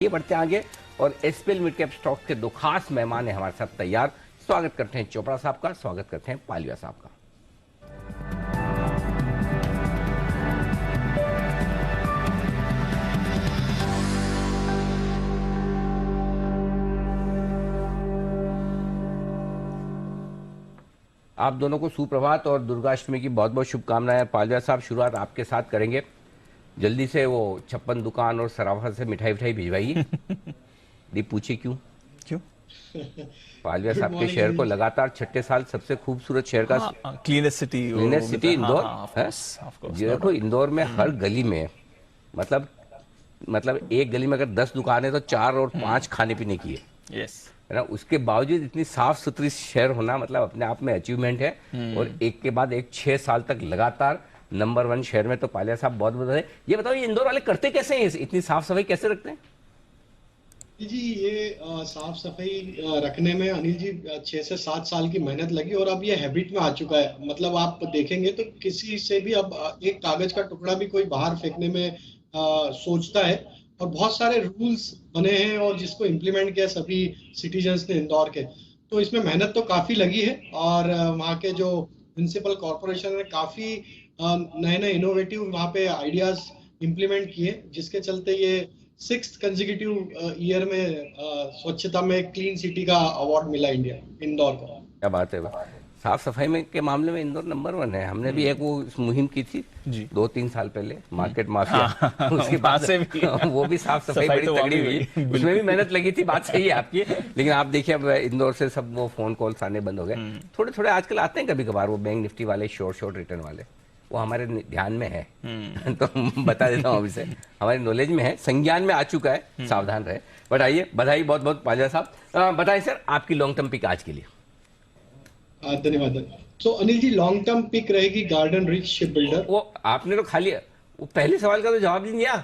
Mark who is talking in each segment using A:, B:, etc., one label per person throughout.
A: ये बढ़ते आगे और एसपीएल मिड कैप स्टॉक के दो खास मेहमान हैं हमारे साथ तैयार। स्वागत करते हैं चोपड़ा साहब का, स्वागत करते हैं पालिया साहब का। आप दोनों को सुप्रभात और दुर्गाष्टमी की बहुत बहुत शुभकामनाएं। पालिया साहब, शुरुआत आपके साथ करेंगे। जल्दी से वो 56 दुकान और सराफा से मिठाई विठाई भिजवाइए। दी पूछिए क्यों
B: क्यों?
A: पालिया साहब के शहर को लगातार छठे साल सबसे खूबसूरत शहर का
B: क्लीनेस्ट सिटी
A: इंदौर है। देखो इंदौर में हर गली में मतलब एक गली में अगर 10 दुकान है तो 4 और 5 खाने पीने की है। है ना। उसके बावजूद इतनी साफ सुथरी शहर होना मतलब अपने आप में अचीवमेंट है। और एक के बाद एक 6 साल तक लगातार नंबर 1 शहर में। तो पालिया साहब बहुत बहुत है। ये बताओ ये इंदौर वाले करते कैसे हैं, इतनी साफ सफाई कैसे रखते हैं?
C: जी ये साफ सफाई रखने में अनिल जी 6 से 7 साल की मेहनत लगी और अब ये हैबिट में आ चुका है। मतलब आप देखेंगे तो किसी से भी अब एक कागज का टुकड़ा भी कोई बाहर फेंकने में सोचता है। और बहुत सारे रूल्स बने हैं और जिसको इम्प्लीमेंट किया सभी सिटीजन्स ने इंदौर के। तो इसमें मेहनत तो काफी लगी है और वहाँ के जो म्युनिसिपल कॉरपोरेशन ने काफी नए नए इनोवेटिव वहाँ पे आइडियाज इम्प्लीमेंट किए, जिसके चलते ये 6th कंसेक्यूटिव ईयर में स्वच्छता में क्लीन सिटी का अवार्ड मिला इंदौर को।
A: क्या बात है। साफ सफाई में के मामले में इंदौर नंबर 1 है। हमने भी एक वो मुहिम की थी 2-3 साल पहले, मार्केट माफिया। उसके बाद से भी वो भी साफ सफाई बड़ी तगड़ी हुई, उसमें भी मेहनत लगी थी। बात सही है आपकी। लेकिन आप देखिए अब इंदौर से सब वो फोन कॉल्स आने बंद हो गए। थोड़े थोड़े आजकल आते हैं कभी कभार वो बैंक निफ्टी वाले शॉर्ट रिटर्न वाले, वो हमारे ध्यान में है। तो बता देता हूँ अभी से, हमारे नॉलेज में है, संज्ञान में आ चुका है, सावधान रहे। बट आइए, बधाई बहुत बहुत पालिया साहब। बताइए सर आपकी लॉन्ग टर्म पिक आज के लिए।
C: धन्यवाद। तो Anil ji long term pick रहेगी गार्डन रिच शिप बिल्डर।
A: वो आपने तो खाली वो पहले सवाल का तो जवाब नहीं दिया।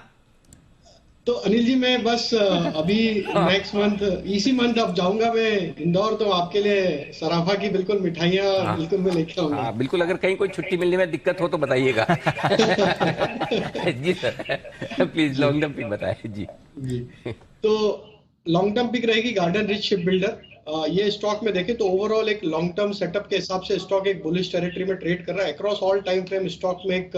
C: तो अनिल जी मैं बस अभी नेक्स्ट मंथ इसी मंथ अब जाऊंगा मैं इंदौर, तो आपके लिए सराफा की बिल्कुल मिठाइयाँ बिल्कुल मैं लेके आऊंगा।
A: बिल्कुल, अगर कहीं कोई छुट्टी मिलने में दिक्कत हो तो बताइएगा। जी sir please long term pick बताएं। जी
C: तो लॉन्ग टर्म पिक रहेगी गार्डन रिच शिप बिल्डर। ये स्टॉक में देखें तो ओवरऑल एक लॉन्ग टर्म सेटअप के हिसाब से स्टॉक एक बुलिश टेरिटरी में ट्रेड कर रहा है। Across all time frame stock में एक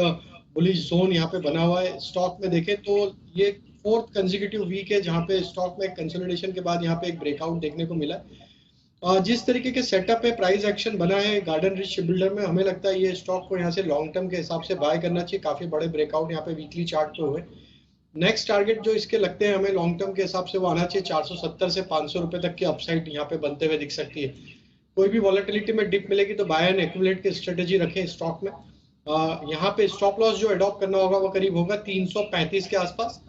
C: बुलिश जोन यहाँ पे बना हुआ है। स्टॉक में देखें तो ये 4th कंसेक्यूटिव वीक है जहाँ पे स्टॉक में कंसोलिडेशन के बाद यहाँ पे एक ब्रेकआउट देखने को मिला है। जिस तरीके के सेटअप पे प्राइस एक्शन बना है गार्डन रिच शिप बिल्डर में, हमें लगता है ये स्टॉक को यहाँ से लॉन्ग टर्म के हिसाब से बाय करना चाहिए। काफी बड़े ब्रेकआउट यहाँ पे वीकली चार्ट पे हुए। नेक्स्ट टारगेट जो इसके लगते हैं हमें लॉन्ग टर्म के हिसाब से वो आना चाहिए 470 से 500 रुपए तक की अपसाइड यहाँ पे बनते हुए दिख सकती है। कोई भी वॉलेटिलिटी में डिप मिलेगी तो बाय एंड एक्यूमुलेट की स्ट्रेटेजी रखें स्टॉक में। यहाँ पे स्टॉप लॉस जो अडॉप्ट करना होगा वो करीब होगा 335 के आसपास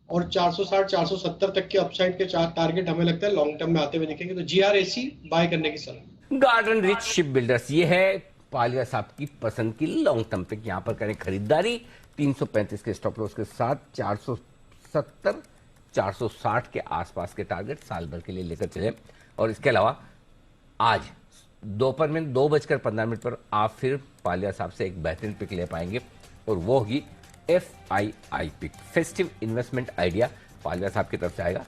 C: और 460-470 तक के अपसाइड के टारगेट हमें लगता है लॉन्ग टर्म में आते हुए दिखेंगे। तो GRAC बाय करने की सलाह।
A: गार्डन रिच शिप बिल्डर्स, ये है पालिया साहब की पसंद की लॉन्ग टर्म पिक। यहाँ पर करें खरीदारी 335 के स्टॉप लॉस के साथ, 470 460 के आसपास के टारगेट साल भर के लिए लेकर चले। और इसके अलावा आज दोपहर में 2:15 पर आप फिर पालिया साहब से एक बेहतरीन पिक ले पाएंगे और वो होगी FII pick, festive investment idea. Paliya साहब की तरफ से आएगा।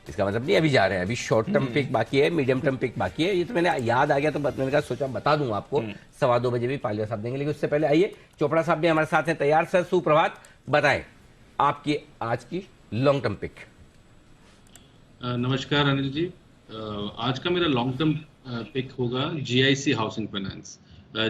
A: इसका मतलब नहीं अभी जा रहे हैं, अभी शॉर्ट टर्म पिक बाकी है, मीडियम टर्म पिक बाकी है। ये तो मैंने याद आ गया तो मैंने कहा सोचा बता दूं आपको। 2:15 बजे भी पालिया साहब देंगे, लेकिन उससे पहले आइए चोपड़ा साहब भी हमारे साथ हैं तैयार। सर सुप्रभात, बताएं आपकी आज की लॉन्ग टर्म पिक।
D: नमस्कार अनिल जी। आज का मेरा लॉन्ग टर्म पिक होगा GIC housing finance.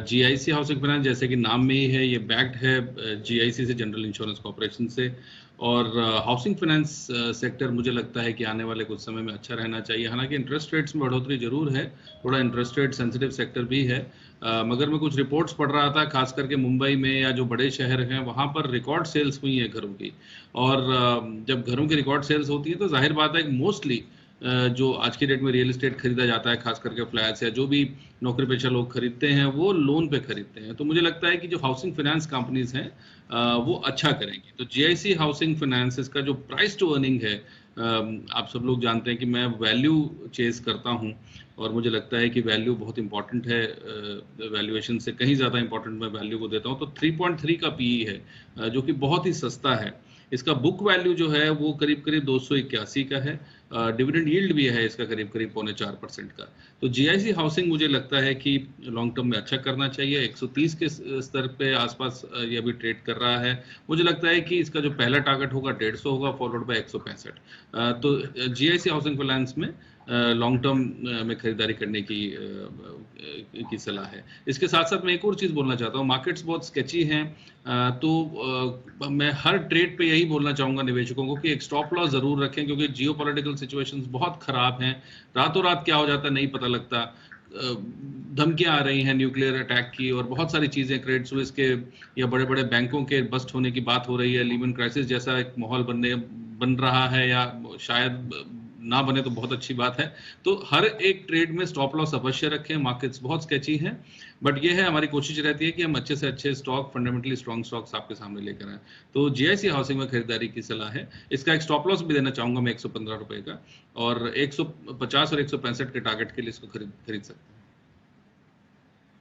D: GIC housing finance जैसे कि नाम में ही है, ये बैक्ड है GIC से, जनरल इंश्योरेंस कॉर्पोरेशन से। और हाउसिंग फाइनेंस सेक्टर मुझे लगता है कि आने वाले कुछ समय में अच्छा रहना चाहिए। हालांकि इंटरेस्ट रेट्स में बढ़ोतरी जरूर है, थोड़ा इंटरेस्ट रेट सेंसिटिव सेक्टर भी है। मगर मैं कुछ रिपोर्ट्स पढ़ रहा था, खास करके मुंबई में या जो बड़े शहर हैं वहाँ पर रिकॉर्ड सेल्स हुई है घरों की। और जब घरों की रिकॉर्ड सेल्स होती है तो जाहिर बात है कि मोस्टली जो आज की डेट में रियल एस्टेट खरीदा जाता है, खास करके फ्लैट्स या जो भी नौकरी पेशा लोग खरीदते हैं वो लोन पे खरीदते हैं। तो मुझे लगता है कि जो हाउसिंग फाइनेंस कंपनीज हैं वो अच्छा करेंगी। तो GIC हाउसिंग फाइनेंस का जो प्राइस टू अर्निंग है, आप सब लोग जानते हैं कि मैं वैल्यू चेस करता हूं और मुझे लगता है कि वैल्यू बहुत इंपॉर्टेंट है। वैल्यूएशन से कहीं ज़्यादा इंपॉर्टेंट मैं वैल्यू को देता हूं। तो 3.3 का PE है जो कि बहुत ही सस्ता है। इसका बुक वैल्यू जो है वो करीब करीब 281 का है। डिविडेंड यील्ड भी है इसका करीब करीब 0.25% का। तो जीआईसी हाउसिंग मुझे लगता है कि लॉन्ग टर्म में अच्छा करना चाहिए। 130 के स्तर पे आसपास ये अभी ट्रेड कर रहा है। मुझे लगता है कि इसका जो पहला टारगेट होगा 150 होगा, फॉलोड बाय 165। तो जीआईसी हाउसिंग फाइनेंस में लॉन्ग टर्म में खरीदारी करने की सलाह है। इसके साथ साथ मैं एक और चीज़ बोलना चाहता हूँ, मार्केट्स बहुत स्केची हैं। मैं हर ट्रेड पे यही बोलना चाहूँगा निवेशकों को कि एक स्टॉप लॉस ज़रूर रखें, क्योंकि जियोपॉलिटिकल सिचुएशंस बहुत ख़राब हैं। रातों रात क्या हो जाता है नहीं पता लगता। धमकियां आ रही हैं न्यूक्लियर अटैक की, और बहुत सारी चीज़ें, क्रेडिट स्विस के या बड़े बड़े बैंकों के बस्ट होने की बात हो रही है। लीमन क्राइसिस जैसा एक माहौल बन रहा है, या शायद ना बने तो बहुत अच्छी बात है। तो हर एक ट्रेड में स्टॉप लॉस अवश्य रखें। मार्केट्स बहुत स्केची हैं, बट ये है हमारी कोशिश रहती है कि हम अच्छे से अच्छे स्टॉक, फंडामेंटली स्ट्रॉन्ग स्टॉक्स आपके सामने लेकर आए। तो जीआईसी हाउसिंग में खरीदारी की सलाह है। इसका एक स्टॉप लॉस भी देना चाहूंगा मैं 115 रुपए का, और 150 और 165 के टारगेट के लिए इसको खरीद सकते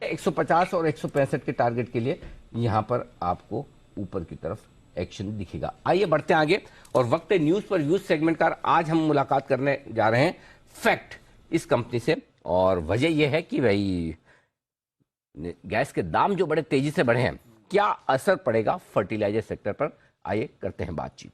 D: हैं।
A: 150 और 165 के टारगेट के लिए यहां पर आपको ऊपर की तरफ एक्शन दिखेगा। आइए बढ़ते हैं आगे, और वक्त है न्यूज पर व्यूज सेगमेंट का। आज हम मुलाकात करने जा रहे हैं फैक्ट इस कंपनी से, और वजह यह है कि भाई गैस के दाम जो बड़े तेजी से बढ़े हैं, क्या असर पड़ेगा फर्टिलाइजर सेक्टर पर। आइए करते हैं बातचीत।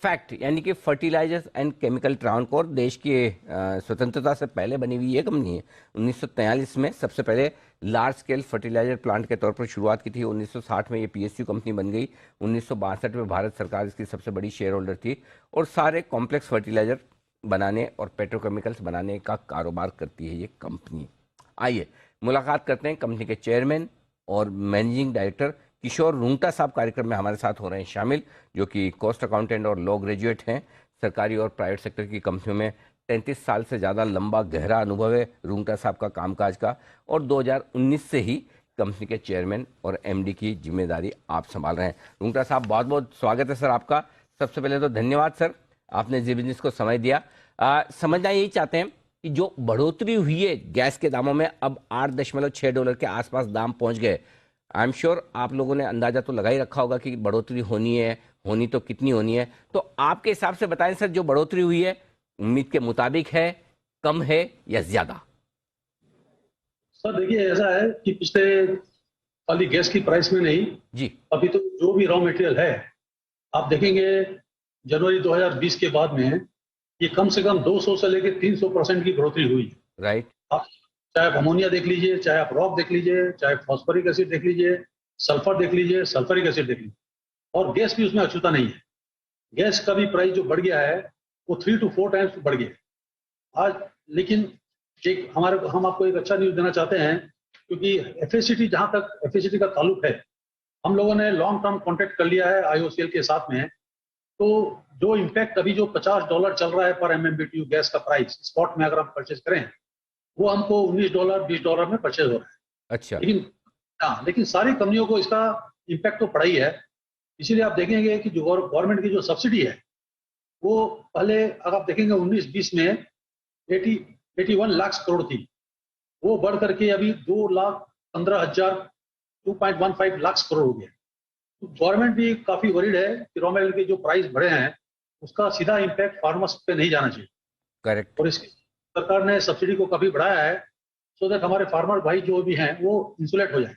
A: फैक्ट यानी कि फर्टिलाइजर्स एंड केमिकल ट्रावनकोर देश की स्वतंत्रता से पहले बनी हुई ये कंपनी है। 1943 में सबसे पहले लार्ज स्केल फर्टिलाइजर प्लांट के तौर पर शुरुआत की थी। 1960 में ये पीएसयू कंपनी बन गई। 1962 में भारत सरकार इसकी सबसे बड़ी शेयर होल्डर थी, और सारे कॉम्प्लेक्स फर्टिलाइजर बनाने और पेट्रोकेमिकल्स बनाने का कारोबार करती है ये कंपनी। आइए मुलाकात करते हैं कंपनी के चेयरमैन और मैनेजिंग डायरेक्टर किशोर रुंगटा साहब कार्यक्रम में हमारे साथ हो रहे हैं शामिल, जो कि कॉस्ट अकाउंटेंट और लॉ ग्रेजुएट हैं। सरकारी और प्राइवेट सेक्टर की कंपनियों में 33 साल से ज़्यादा लंबा गहरा अनुभव है रुंगटा साहब का कामकाज का, और 2019 से ही कंपनी के चेयरमैन और एमडी की जिम्मेदारी आप संभाल रहे हैं। रुंगटा साहब, बहुत बहुत स्वागत है सर आपका। सबसे पहले तो धन्यवाद सर, आपने जी बिजनेस को समय दिया। समझना यही चाहते हैं कि जो बढ़ोतरी हुई है गैस के दामों में, अब $8.6 के आसपास दाम पहुंच गए। आई एम श्योर आप लोगों ने अंदाजा तो लगा ही रखा होगा कि बढ़ोतरी होनी तो कितनी होनी है। तो आपके हिसाब से बताएं सर, जो बढ़ोतरी हुई है उम्मीद के मुताबिक है, कम है या ज्यादा?
B: सर देखिए, ऐसा है कि पिछले खाली गैस की प्राइस में नहीं
A: जी,
B: अभी तो जो भी रॉ मटेरियल है, आप देखेंगे जनवरी 2020 के बाद में ये कम से कम 200 से लेकर 300% की बढ़ोतरी हुई।
A: राइट।
B: आप चाहे आप अमोनिया देख लीजिए, चाहे आप रॉक देख लीजिए, चाहे फॉस्फोरिक एसिड देख लीजिए, सल्फर देख लीजिए, सल्फरिक एसिड देख लीजिए, और गैस भी उसमें अछूता नहीं है। गैस का भी प्राइस जो बढ़ गया है वो 3 to 4 टाइम्स बढ़ गया आज। लेकिन हम आपको एक अच्छा न्यूज देना चाहते हैं, क्योंकि एफएससीटी, जहां तक एफएससीटी का ताल्लुक है, हम लोगों ने लॉन्ग टर्म कॉन्ट्रैक्ट कर लिया है आईओसीएल के साथ में। तो जो इम्पैक्ट अभी जो $50 चल रहा है पर MMBTU गैस का प्राइस स्पॉट में अगर हम परचेज करें, वो हमको $19 $20 में परचेज हो रहा है।
A: अच्छा।
B: लेकिन सारी कंपनियों को इसका इम्पैक्ट तो पड़ा ही है। इसीलिए आप देखेंगे कि जो गवर्नमेंट की जो सब्सिडी है, वो पहले अगर आप देखेंगे 19-20 में 81 लाख करोड़ थी, वो बढ़ करके अभी 2,15,000 लाख करोड़ हो गया। तो गवर्नमेंट भी काफी वरीड है कि रॉ मटेरियल के जो प्राइस बढ़े हैं उसका सीधा इम्पैक्ट फार्मर्स पे नहीं जाना चाहिए।
A: करेक्ट।
B: और इसकी सरकार ने सब्सिडी को काफी बढ़ाया है, सो दैट हमारे फार्मर भाई जो भी हैं वो इंसुलेट हो जाए।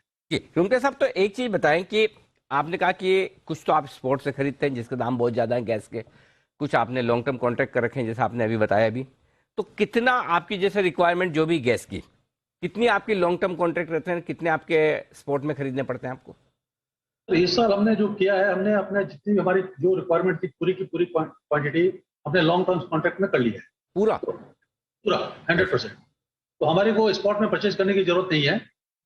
A: रुंगटा साहब, तो एक चीज बताएं कि आपने कहा कि कुछ तो आप स्पॉट से खरीदते हैं जिसके दाम बहुत ज्यादा है गैस के, कुछ आपने लॉन्ग टर्म कॉन्ट्रैक्ट कर रखे हैं जैसे आपने अभी बताया अभी, तो कितना आपकी जैसे रिक्वायरमेंट जो भी गैस की, कितनी आपकी लॉन्ग टर्म कॉन्ट्रैक्ट रहते हैं, कितने आपके स्पॉट में खरीदने पड़ते हैं आपको?
B: तो इस साल हमने जो किया है, हमने अपने जितनी भी हमारी जो रिक्वायरमेंट थी पूरी की पूरी क्वांटिटी अपने लॉन्ग टर्म कॉन्ट्रैक्ट में कर ली है।
A: पूरा?
B: तो पूरा 100%। तो हमारे को स्पॉट में परचेज करने की जरूरत नहीं है,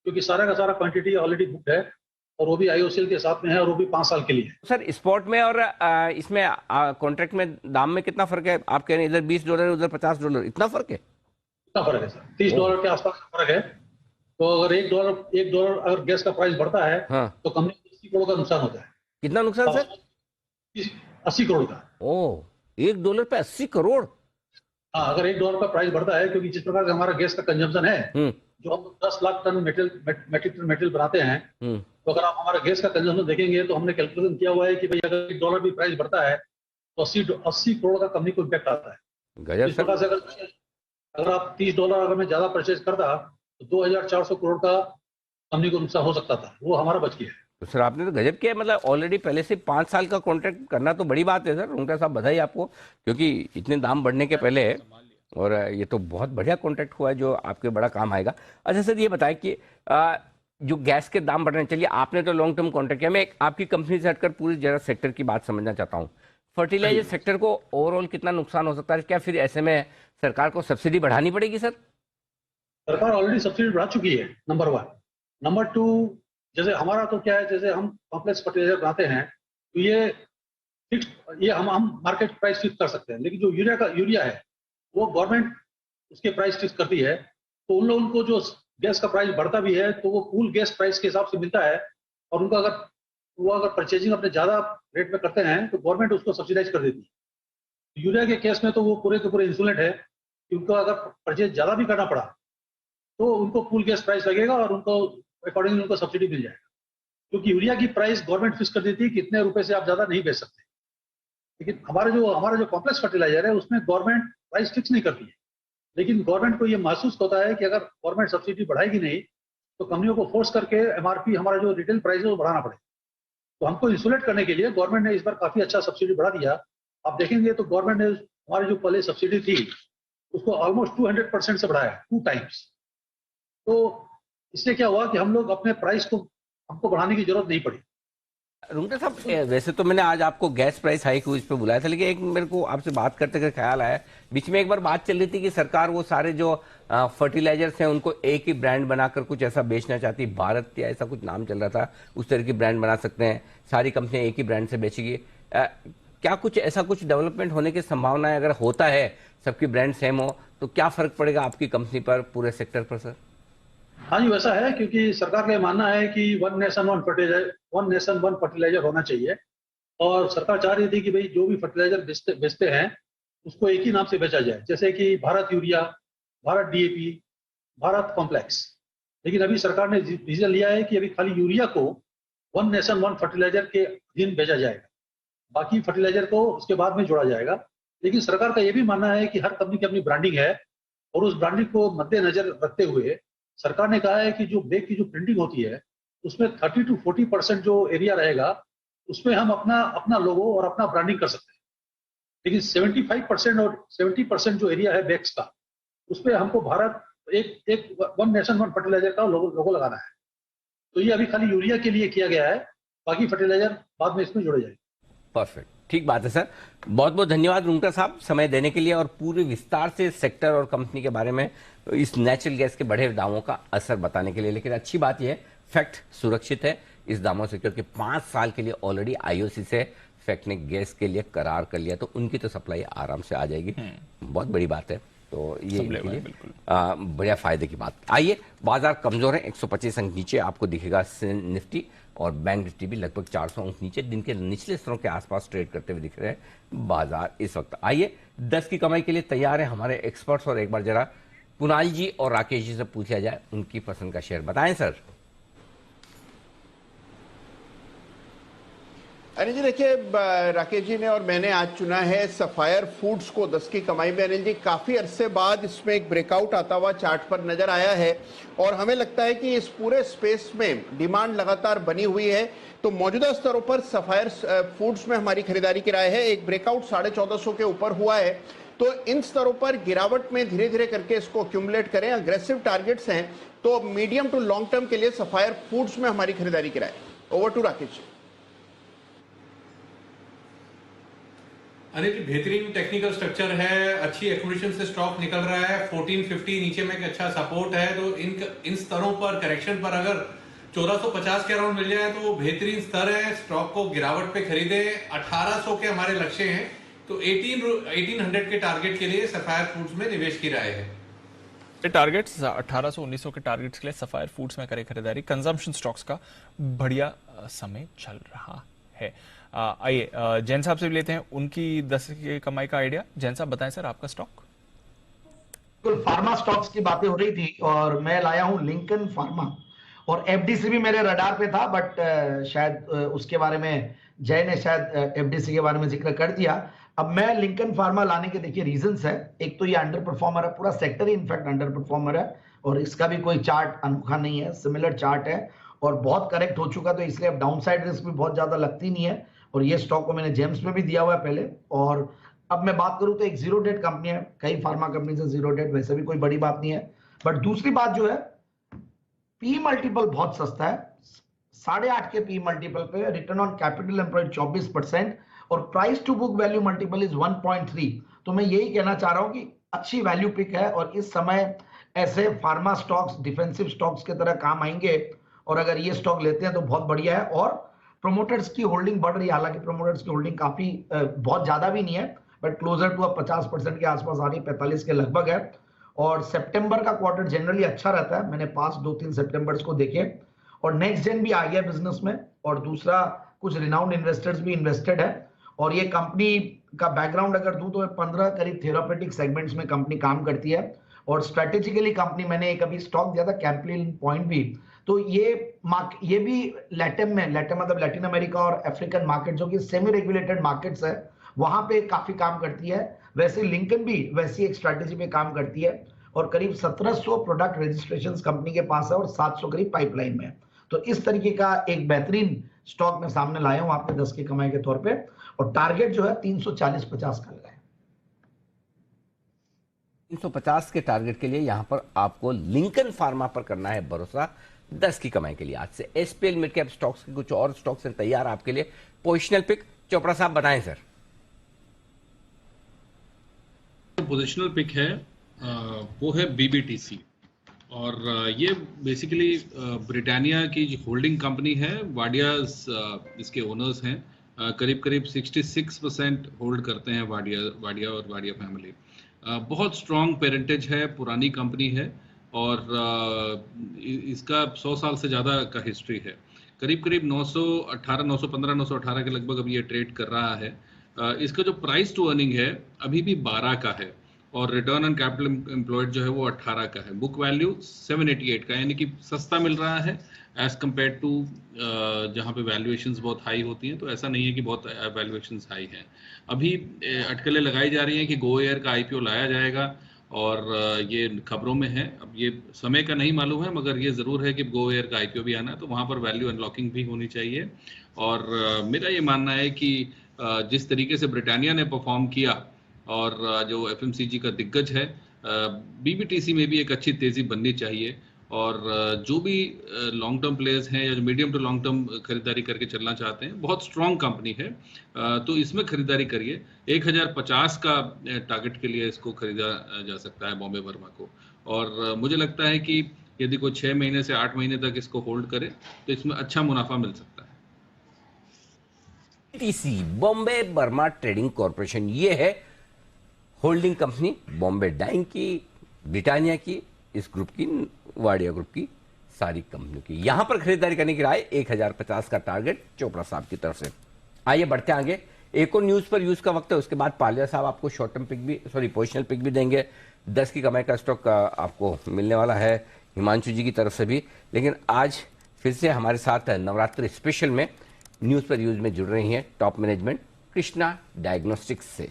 B: क्योंकि सारा का सारा क्वांटिटी ऑलरेडी बुक है, और वो भी आईओसीएल के साथ में है, और वो भी 5 साल के लिए।
A: सर स्पॉट में और इसमें कॉन्ट्रैक्ट में दाम में कितना फर्क है? आप कह रहे हैं इधर $20 उधर $50, इतना फर्क है?
B: इतना फर्क है सर, $30 के आसपास का फर्क है। तो अगर $1 अगर गैस का प्राइस बढ़ता है,
A: हाँ।
B: तो कंपनी को 80 करोड़ का नुकसान होता है।
A: कितना नुकसान सर?
B: 80 करोड़ का।
A: ओ, $1 पे 80 करोड़?
B: हाँ, अगर $1 का प्राइस बढ़ता है, क्योंकि जिस प्रकार से हमारा गैस का कंजम्पशन है,
A: हम्म।
B: जो हम 10 lakh ton metric ton material बनाते हैं,
A: हम्म।
B: तो अगर आप हमारा गैस का कंजम्पशन देखेंगे तो हमने कैलकुलेशन किया हुआ है कि भाई अगर $1 भी प्राइस बढ़ता है तो 80 करोड़ का कंपनी को इम्पैक्ट आता है।
A: गजब
B: इस प्रकार
A: सर।
B: से अगर आप $30 अगर मैं ज्यादा परचेज करता तो 2,400 करोड़ का कंपनी को नुकसान हो सकता था, वो हमारा बच गया है।
A: तो सर आपने तो गजब किया है, मतलब ऑलरेडी पहले से 5 साल का कॉन्ट्रैक्ट करना तो बड़ी बात है सर। उनका साहब बधाई आपको, क्योंकि इतने दाम बढ़ने के पहले, और ये तो बहुत बढ़िया कॉन्ट्रैक्ट हुआ है जो आपके बड़ा काम आएगा। अच्छा सर ये बताएं कि जो गैस के दाम बढ़ रहे हैं, चलिए आपने तो लॉन्ग टर्म कॉन्ट्रैक्ट किया, मैं आपकी कंपनी से हटकर पूरी जरा सेक्टर की बात समझना चाहता हूँ। फर्टिलाइजर सेक्टर को ओवरऑल कितना नुकसान हो सकता है? क्या फिर ऐसे में सरकार को सब्सिडी बढ़ानी पड़ेगी सर?
B: सरकार ऑलरेडी सब्सिडी बढ़ा चुकी है, नंबर 1। नंबर 2, जैसे हमारा तो क्या है, जैसे हम कॉम्प्लेक्स फर्टिलाइजर बनाते हैं तो ये फिक्स, ये हम मार्केट प्राइस फिक्स कर सकते हैं, लेकिन जो यूरिया है वो गवर्नमेंट उसके प्राइस फिक्स करती है। तो उन लोगों को जो गैस का प्राइस बढ़ता भी है तो वो पूल गैस प्राइस के हिसाब से मिलता है, और उनका अगर परचेजिंग अपने ज्यादा रेट में करते हैं तो गवर्नमेंट उसको सब्सिडाइज कर देती है। यूरिया के केस में तो वो पूरे के पूरे इंसुलेट है कि उनको अगर परचेज ज्यादा भी करना पड़ा तो उनको पूल गैस प्राइस लगेगा और उनको अकॉर्डिंगली उनको सब्सिडी मिल जाएगा, क्योंकि यूरिया की प्राइस गवर्नमेंट फिक्स कर देती है कि इतने रुपए से आप ज्यादा नहीं बेच सकते। लेकिन हमारा जो कॉम्प्लेक्स फर्टिलाइजर है उसमें गवर्नमेंट प्राइस फिक्स नहीं करती है, लेकिन गवर्नमेंट को ये महसूस होता है कि अगर गवर्नमेंट सब्सिडी बढ़ाएगी नहीं तो कंपनियों को फोर्स करके एमआरपी, हमारा जो रिटेल प्राइस है वो बढ़ाना पड़ेगा। तो हमको इंसुलेट करने के लिए गवर्नमेंट ने इस बार काफी अच्छा सब्सिडी बढ़ा दिया। आप देखेंगे तो गवर्नमेंट ने हमारी जो पहले सब्सिडी थी उसको ऑलमोस्ट 200% से बढ़ाया, 2 टाइम्स। तो इससे क्या हुआ कि हम लोग अपने प्राइस को हमको बढ़ाने की जरूरत नहीं पड़ी।
A: रुंगटा साहब वैसे तो मैंने आज आपको गैस प्राइस हाइक हुई इस पे बुलाया था, लेकिन एक मेरे को आपसे बात करते करते ख्याल आया, बीच में एक बार बात चल रही थी कि सरकार वो सारे जो फर्टिलाइजर्स हैं उनको एक ही ब्रांड बनाकर कुछ ऐसा बेचना चाहती, भारत या ऐसा कुछ नाम चल रहा था, उस तरह की ब्रांड बना सकते हैं, सारी कंपनियां एक ही ब्रांड से बेचेगी। क्या कुछ ऐसा कुछ डेवलपमेंट होने की संभावना है? अगर होता है, सबकी ब्रांड सेम हो, तो क्या फर्क पड़ेगा आपकी कंपनी पर, पूरे सेक्टर पर सर?
B: हाँ जी, वैसा है, क्योंकि सरकार का ये मानना है कि वन नेशन वन फर्टिलाइजर होना चाहिए। और सरकार चाह रही थी कि भाई जो भी फर्टिलाइजर बेचते हैं उसको एक ही नाम से बेचा जाए, जैसे कि Bharat urea, Bharat DAP, Bharat complex. लेकिन अभी सरकार ने डिसीजन लिया है कि अभी खाली यूरिया को वन नेशन वन फर्टिलाइजर के अधीन बेचा जाएगा, बाकी फर्टिलाइजर को उसके बाद में जोड़ा जाएगा। लेकिन सरकार का यह भी मानना है कि हर कंपनी की अपनी ब्रांडिंग है, और उस ब्रांडिंग को मद्देनजर रखते हुए सरकार ने कहा है कि जो बैग की जो प्रिंटिंग होती है उसमें 30 to 40% जो एरिया रहेगा उसमें हम अपना लोगो और अपना ब्रांडिंग कर सकते हैं। लेकिन 75% और 70% जो एरिया है बैग्स का, उसमें हमको भारत एक वन नेशन वन फर्टिलाइजर का लोगो लगाना है। तो ये अभी खाली यूरिया के लिए किया गया है, बाकी फर्टिलाइजर बाद में इसमें जोड़े जाएंगे।
A: परफेक्ट, ठीक बात है सर। बहुत बहुत धन्यवाद रुंगटा साहब समय देने के लिए और पूरे विस्तार से सेक्टर और कंपनी के बारे में इस नेचुरल गैस के बढ़े दामों का असर बताने के लिए। लेकिन अच्छी बात यह है, फैक्ट सुरक्षित है इस दामों से, क्योंकि 5 साल के लिए ऑलरेडी आईओसी से फैक्ट ने गैस के लिए करार कर लिया, तो उनकी तो सप्लाई आराम से आ जाएगी। बहुत बड़ी बात है, तो ये इनके लिए बढ़िया फायदे की बात। आइए, बाजार कमजोर है, 125 अंक नीचे आपको दिखेगा निफ्टी, और बैंक निफ्टी भी लगभग 400 अंक नीचे, दिन के निचले स्तरों के आसपास ट्रेड करते हुए दिख रहे हैं बाजार इस वक्त। आइए 10 की कमाई के लिए तैयार है हमारे एक्सपर्ट्स, और एक बार जरा कुणाल जी और राकेश जी से पूछा जाए उनकी पसंद का शेयर बताएं सर।
E: अनिल जी देखिए, राकेश जी ने और मैंने आज चुना है सफायर फूड्स को 10 की कमाई में। अनिल जी, काफी अरसे बाद इसमें एक ब्रेकआउट आता हुआ चार्ट पर नजर आया है, और हमें लगता है कि इस पूरे स्पेस में डिमांड लगातार बनी हुई है। तो मौजूदा स्तरों पर सफायर फूड्स में हमारी खरीदारी की राय है। एक ब्रेकआउट 1450 के ऊपर हुआ है, तो इन स्तरों पर गिरावट में धीरे धीरे करके इसको एक्यूमुलेट करें। अग्रेसिव टारगेट्स हैं, तो मीडियम टू लॉन्ग टर्म के लिए सफायर फूड्स में हमारी खरीदारी की राय। Over to Rakesh ji.
F: अनिल जी, बेहतरीन टेक्निकल स्ट्रक्चर है, अच्छी एक्विजिशन से स्टॉक निकल रहा है, 1450 नीचे में एक अच्छा सपोर्ट है। तो इन स्तरों पर करेक्शन पर अगर 1450 के अराउंड मिल जाए तो वो बेहतरीन स्तर है। स्टॉक को गिरावट पे खरीदे। 1800 के हमारे लक्ष्य हैं, तो 1800 के टारगेट के लिए सफायर फूड्स में निवेश की राय है।
G: टारगेट्स 1800-1900 के टारगेट्स के लिए सफायर फूड्स में करें खरीदारी। कंजम्पशन स्टॉक्स का बढ़िया समय चल रहा है। आइए जैन साहब से भी लेते हैं उनकी 10 की कमाई का आइडिया। जैन साहब बताएं सर आपका स्टॉक।
H: बिल्कुल फार्मा स्टॉक्स की बातें हो रही थी और मैं लाया हूं लिंकन फार्मा, और एफडीसी भी मेरे रडार पे था, बट शायद उसके बारे में जय ने शायद एफडीसी के बारे में जिक्र कर दिया। अब मैं लिंकन फार्मा लाने के देखिए रीजंस है। एक तो ये अंडर परफॉर्मर है, पूरा सेक्टर ही इनफैक्ट अंडर परफॉर्मर है, और इसका भी कोई चार्ट अनोखा नहीं है, सिमिलर चार्ट है और बहुत करेक्ट हो चुका, तो इसलिए अब डाउन साइड रिस्क भी बहुत ज्यादा लगती नहीं है। और ये स्टॉक को मैंने जेम्स में भी दिया हुआ है पहले। और अब मैं बात करूं तो एक जीरो डेट कंपनी है, कई फार्मा कंपनी से जीरो डेट, वैसे भी कोई बड़ी बात नहीं है। बट दूसरी बात जो है, पी मल्टीपल बहुत सस्ता है, 8.5 के पी मल्टीपल पे, रिटर्न ऑन कैपिटल एम्प्लॉयड 24% और price to book value multiple is 1.3। तो मैं यही कहना चाह रहा हूं कि अच्छी वैल्यू पिक है, और इस समय ऐसे फार्मा स्टॉक्स डिफेंसिव स्टॉक्स की तरह काम आएंगे, और अगर ये स्टॉक लेते हैं तो बहुत बढ़िया है। और प्रोमोटर्स की होल्डिंग बढ़ रही है, हालांकि प्रोमोटर्स की होल्डिंग काफी बहुत ज्यादा भी नहीं है, बट क्लोजर टू 50% के आसपास आ रही, 45 के लगभग है। और सितंबर का क्वार्टर जनरली अच्छा रहता है, मैंने पास 2-3 सितंबर को देखे, और नेक्स्ट जेन भी आ गया बिजनेस में, और दूसरा कुछ रिनाउंड इन्वेस्टर्स भी इन्वेस्टेड है। और ये कंपनी का बैकग्राउंड अगर दूं तो 15 करीब थेरापेटिक सेगमेंट्स में कंपनी काम करती है, और स्ट्रेटेजिकली कंपनी, मैंने एक अभी स्टॉक दिया था कैंपलिन पॉइंट भी, तो ये भी लैटिन मतलब लैटिन अमेरिका और अफ्रीकन मार्केट जो कि सेमी रेगुलेटेड मार्केट्स है, वहां पे काफी काम करती है। वैसे लिंकन भी वैसी एक स्ट्रैटेजी पे काम करती है, और करीब 1700 प्रोडक्ट रजिस्ट्रेशंस कंपनी के पास है और 700 करीब पाइपलाइन में है। तो इस तरीके का एक बेहतरीन स्टॉक में सामने लाया हूं आपके 10 की कमाई के तौर पे, और टारगेट जो है 340-50 का लगाए।
A: 350 के टारगेट के लिए यहां पर आपको लिंकन फार्मा पर करना है भरोसा 10 की कमाई के लिए। आज से एसपीएल मिड कैप स्टॉक्स के कुछ और स्टॉक्स तैयार आपके लिए। पोजिशनल पिक चोपड़ा साहब बनाएं सर।
D: पोजिशनल पिक है वो है बीबीटीसी, और ये बेसिकली ब्रिटानिया की होल्डिंग कंपनी है। वाडियाज इसके ओनर्स हैं, करीब करीब 66% होल्ड करते हैं वाडिया और वाडिया फैमिली। बहुत स्ट्रॉन्ग पेरेंटेज है, पुरानी कंपनी है, और इसका 100 साल से ज़्यादा का हिस्ट्री है। करीब करीब 918 के लगभग अब ये ट्रेड कर रहा है। इसका जो प्राइस टू अर्निंग है अभी भी 12 का है, और रिटर्न ऑन कैपिटल एम्प्लॉयड जो है वो 18 का है। बुक वैल्यू 788 का, यानी कि सस्ता मिल रहा है एज कम्पेयर टू जहाँ पे वैल्यूएशंस बहुत हाई होती हैं। तो ऐसा नहीं है कि बहुत वैल्यूएशंस हाई हैं। अभी अटकलें लगाई जा रही हैं कि गो एयर का आईपीओ लाया जाएगा, और ये खबरों में है। अब ये समय का नहीं मालूम है, मगर ये ज़रूर है कि गो एयर का आईपीओ भी आना है, तो वहाँ पर वैल्यू अनलॉकिंग भी होनी चाहिए। और मेरा ये मानना है कि जिस तरीके से ब्रिटानिया ने परफॉर्म किया, और जो एफएमसीजी का दिग्गज है, बीबीटीसी में भी एक अच्छी तेज़ी बननी चाहिए। और जो भी लॉन्ग टर्म प्लेयर्स हैं या जो मीडियम टू लॉन्ग टर्म खरीदारी करके चलना चाहते हैं, बहुत स्ट्रॉन्ग कंपनी है, तो इसमें खरीदारी करिए। 1050 का टारगेट के लिए इसको खरीदा जा सकता है बॉम्बे वर्मा को। और मुझे लगता है कि यदि कोई 6 महीने से 8 महीने तक इसको होल्ड करे तो इसमें अच्छा मुनाफा मिल सकता है।
A: BTC Bombay Burma trading corporation, ये है होल्डिंग कंपनी बॉम्बे डाइंग की, ब्रिटानिया की, इस ग्रुप की, वाडिया ग्रुप की, सारी कंपनी की। यहां पर खरीदारी करने की राय 1050 का टारगेट चोपड़ा साहब की तरफ से। आइए बढ़ते आगे, एक और न्यूज पर यूज का वक्त है, उसके बाद पालिया साहब आपको शॉर्ट टर्म पिक भी, पोजिशनल पिक भी देंगे। 10 की कमाई का स्टॉक आपको मिलने वाला है हिमांशु जी की तरफ से भी। लेकिन आज फिर से हमारे साथ नवरात्रि स्पेशल में न्यूज पर यूज में जुड़ रही हैं टॉप मैनेजमेंट कृष्णा डायग्नोस्टिक्स से।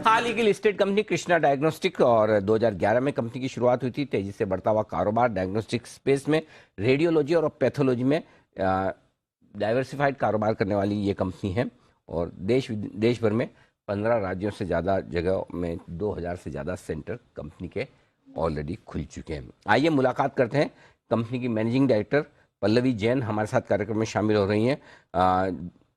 A: हाल ही की लिस्टेड कंपनी कृष्णा डायग्नोस्टिक, और 2011 में कंपनी की शुरुआत हुई थी। तेजी से बढ़ता हुआ कारोबार डायग्नोस्टिक स्पेस में, रेडियोलॉजी और पैथोलॉजी में डाइवर्सिफाइड कारोबार करने वाली ये कंपनी है, और देश भर में 15 राज्यों से ज़्यादा जगह में 2000 से ज़्यादा सेंटर कंपनी के ऑलरेडी खुल चुके हैं। आइए मुलाकात करते हैं कंपनी की मैनेजिंग डायरेक्टर पल्लवी जैन हमारे साथ कार्यक्रम में शामिल हो रही हैं।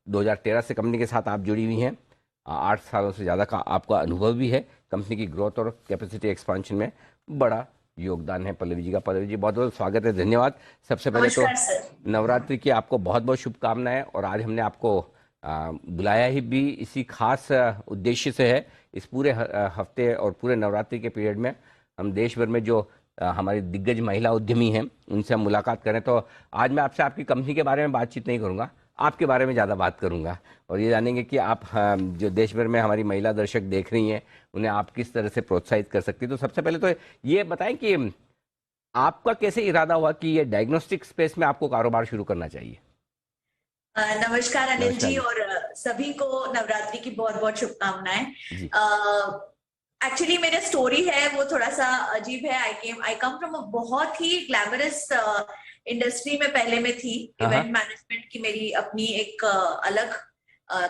A: 2013 से कंपनी के साथ आप जुड़ी हुई हैं, 8 सालों से ज़्यादा का आपका अनुभव भी है। कंपनी की ग्रोथ और कैपेसिटी एक्सपांशन में बड़ा योगदान है पल्लवी जी का। पल्लवी जी, बहुत बहुत स्वागत है, धन्यवाद। सबसे पहले तो नवरात्रि की आपको बहुत बहुत शुभकामनाएं, और आज हमने आपको बुलाया ही भी इसी खास उद्देश्य से है। इस पूरे हफ्ते और पूरे नवरात्रि के पीरियड में हम देश भर में जो हमारी दिग्गज महिला उद्यमी हैं, उनसे हम मुलाकात करें। तो आज मैं आपसे आपकी कंपनी के बारे में बातचीत नहीं करूंगा, आपके बारे में ज़्यादा बात करूंगा और ये जानेंगे कि आप जो देश भर में हमारी महिला दर्शक देख रही हैं उन्हें आप किस तरह से प्रोत्साहित कर सकती हैं। तो सबसे पहले तो ये बताएं कि आपका कैसे इरादा हुआ कि ये डायग्नोस्टिक स्पेस में आपको कारोबार शुरू करना चाहिए।
I: नमस्कार अनिल
A: नमस्कार
I: जी,
A: जी।
I: और सभी को नवरात्रि की बहुत बहुत शुभकामनाएं।
A: जी।
I: एक्चुअली मेरा स्टोरी है वो थोड़ा सा अजीब है। आई कम फ्रॉम अ बहुत ही ग्लैमरस इंडस्ट्री में पहले में थी।
A: हाँ।
I: इवेंट मैनेजमेंट की मेरी अपनी एक अलग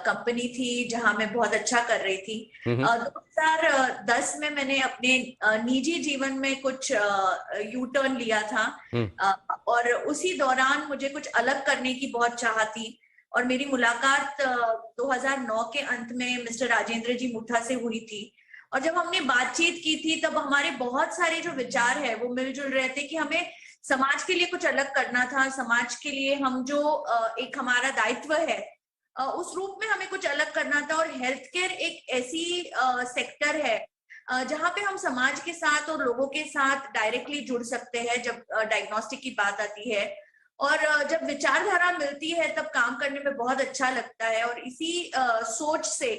I: कंपनी थी जहां मैं बहुत अच्छा कर रही थी।
A: हम्म।
I: 2010 में मैंने अपने निजी जीवन में कुछ यू टर्न लिया था। और उसी दौरान मुझे कुछ अलग करने की बहुत चाह थी और मेरी मुलाकात 2009 के अंत में मिस्टर राजेंद्र जी मुठा से हुई थी। और जब हमने बातचीत की थी तब हमारे बहुत सारे जो विचार है वो मिलजुल रहे थे कि हमें समाज के लिए कुछ अलग करना था। समाज के लिए हम जो एक हमारा दायित्व है उस रूप में हमें कुछ अलग करना था। और हेल्थ केयर एक ऐसी सेक्टर है जहाँ पे हम समाज के साथ और लोगों के साथ डायरेक्टली जुड़ सकते हैं जब डायग्नोस्टिक की बात आती है। और जब विचारधारा मिलती है तब काम करने में बहुत अच्छा लगता है। और इसी सोच से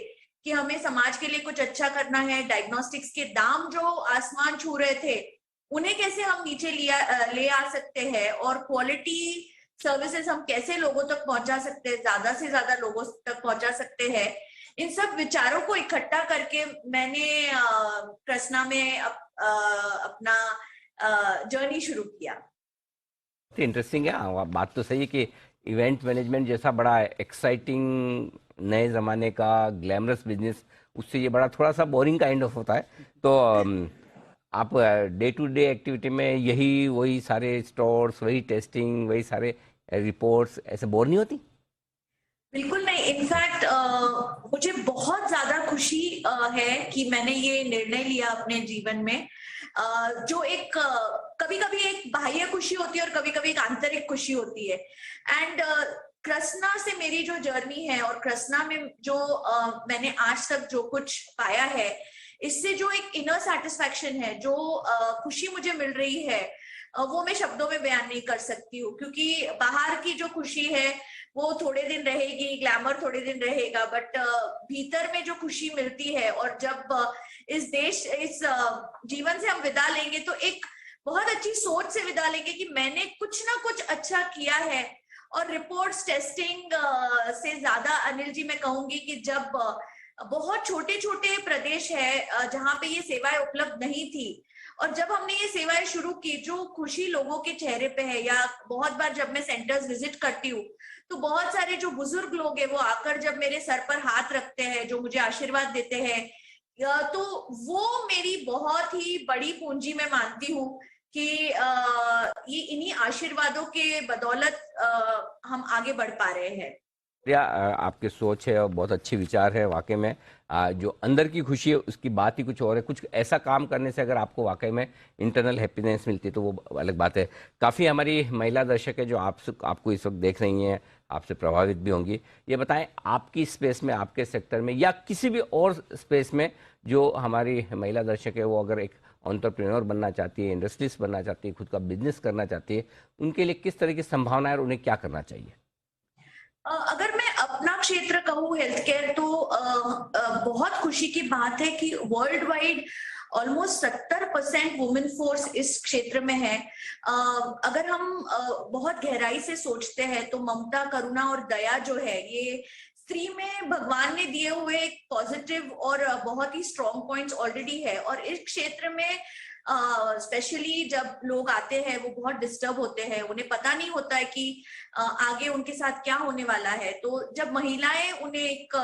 I: कि हमें समाज के लिए कुछ अच्छा करना है, डायग्नोस्टिक्स के दाम जो आसमान छू रहे थे उन्हें कैसे हम नीचे ले आ सकते हैं और क्वालिटी सर्विसेज हम कैसे लोगों तक पहुंचा सकते हैं, ज्यादा से ज्यादा लोगों तक पहुंचा सकते हैं, इन सब विचारों को इकट्ठा करके मैंने कृष्णा में अपना जर्नी शुरू किया।
A: इंटरेस्टिंग है। बात तो सही है कि इवेंट मैनेजमेंट जैसा बड़ा एक्साइटिंग नए ज़माने का ग्लैमरस बिजनेस, उससे ये बड़ा थोड़ा सा बोरिंग काइंड ऑफ होता है। तो आप डे टू डे एक्टिविटी में यही वही सारे स्टोर्स, वही टेस्टिंग, वही सारे रिपोर्ट्स, ऐसे बोर नहीं होती?
I: बिल्कुल नहीं। इनफैक्ट मुझे बहुत ज्यादा खुशी है कि मैंने ये निर्णय लिया अपने जीवन में, जो एक कभी कभी एक बाह्य खुशी होती है और कभी कभी एक आंतरिक खुशी होती है। एंड कृष्णा से मेरी जो जर्नी है और कृष्णा में जो मैंने आज तक जो कुछ पाया है, इससे जो एक इनर सेटिस्फैक्शन है, जो खुशी मुझे मिल रही है, वो मैं शब्दों में बयान नहीं कर सकती हूँ। क्योंकि बाहर की जो खुशी है वो थोड़े दिन रहेगी, ग्लैमर थोड़े दिन रहेगा, बट भीतर में जो खुशी मिलती है और जब इस जीवन से हम विदा लेंगे तो एक बहुत अच्छी सोच से विदा लेंगे कि मैंने कुछ ना कुछ अच्छा किया है। और रिपोर्ट्स टेस्टिंग से ज्यादा अनिल जी मैं कहूंगी कि जब बहुत छोटे छोटे प्रदेश है जहाँ पे ये सेवाएं उपलब्ध नहीं थी और जब हमने ये सेवाएं शुरू की, जो खुशी लोगों के चेहरे पे है, या बहुत बार जब मैं सेंटर्स विजिट करती हूँ तो बहुत सारे जो बुजुर्ग लोग हैं वो आकर जब मेरे सर पर हाथ रखते हैं, जो मुझे आशीर्वाद देते हैं, तो वो मेरी बहुत ही बड़ी पूंजी मैं मानती हूँ कि ये इन्हीं आशीर्वादों के बदौलत हम आगे बढ़ पा रहे हैं।
A: या आपकी सोच है और बहुत अच्छी विचार है वाकई में। जो अंदर की खुशी है उसकी बात ही कुछ और है। कुछ ऐसा काम करने से अगर आपको वाकई में इंटरनल हैप्पीनेस मिलती है तो वो अलग बात है। काफ़ी हमारी महिला दर्शक है जो आपको इस वक्त देख रही हैं, आपसे प्रभावित भी होंगी। ये बताएं, आपकी स्पेस में, आपके सेक्टर में या किसी भी और स्पेस में जो हमारी महिला दर्शक है वो अगर एक एंटरप्रेन्योर बनना चाहती है, इंडस्ट्रीज बनना चाहती है, खुद का बिजनेस करना चाहती है, उनके लिए किस तरह की संभावनाएं और उन्हें क्या करना चाहिए?
I: अगर मैं अपना क्षेत्र कहूँ हेल्थ केयर, तो बहुत खुशी की बात है कि world wide almost 70% women force इस क्षेत्र में है। अगर हम बहुत गहराई से सोचते हैं तो ममता, करुणा और दया जो है, ये स्त्री में भगवान ने दिए हुए एक पॉजिटिव और बहुत ही स्ट्रॉन्ग पॉइंट्स ऑलरेडी है। और इस क्षेत्र में स्पेशली जब लोग आते हैं वो बहुत डिस्टर्ब होते हैं, उन्हें पता नहीं होता है कि आगे उनके साथ क्या होने वाला है। तो जब महिलाएं उन्हें एक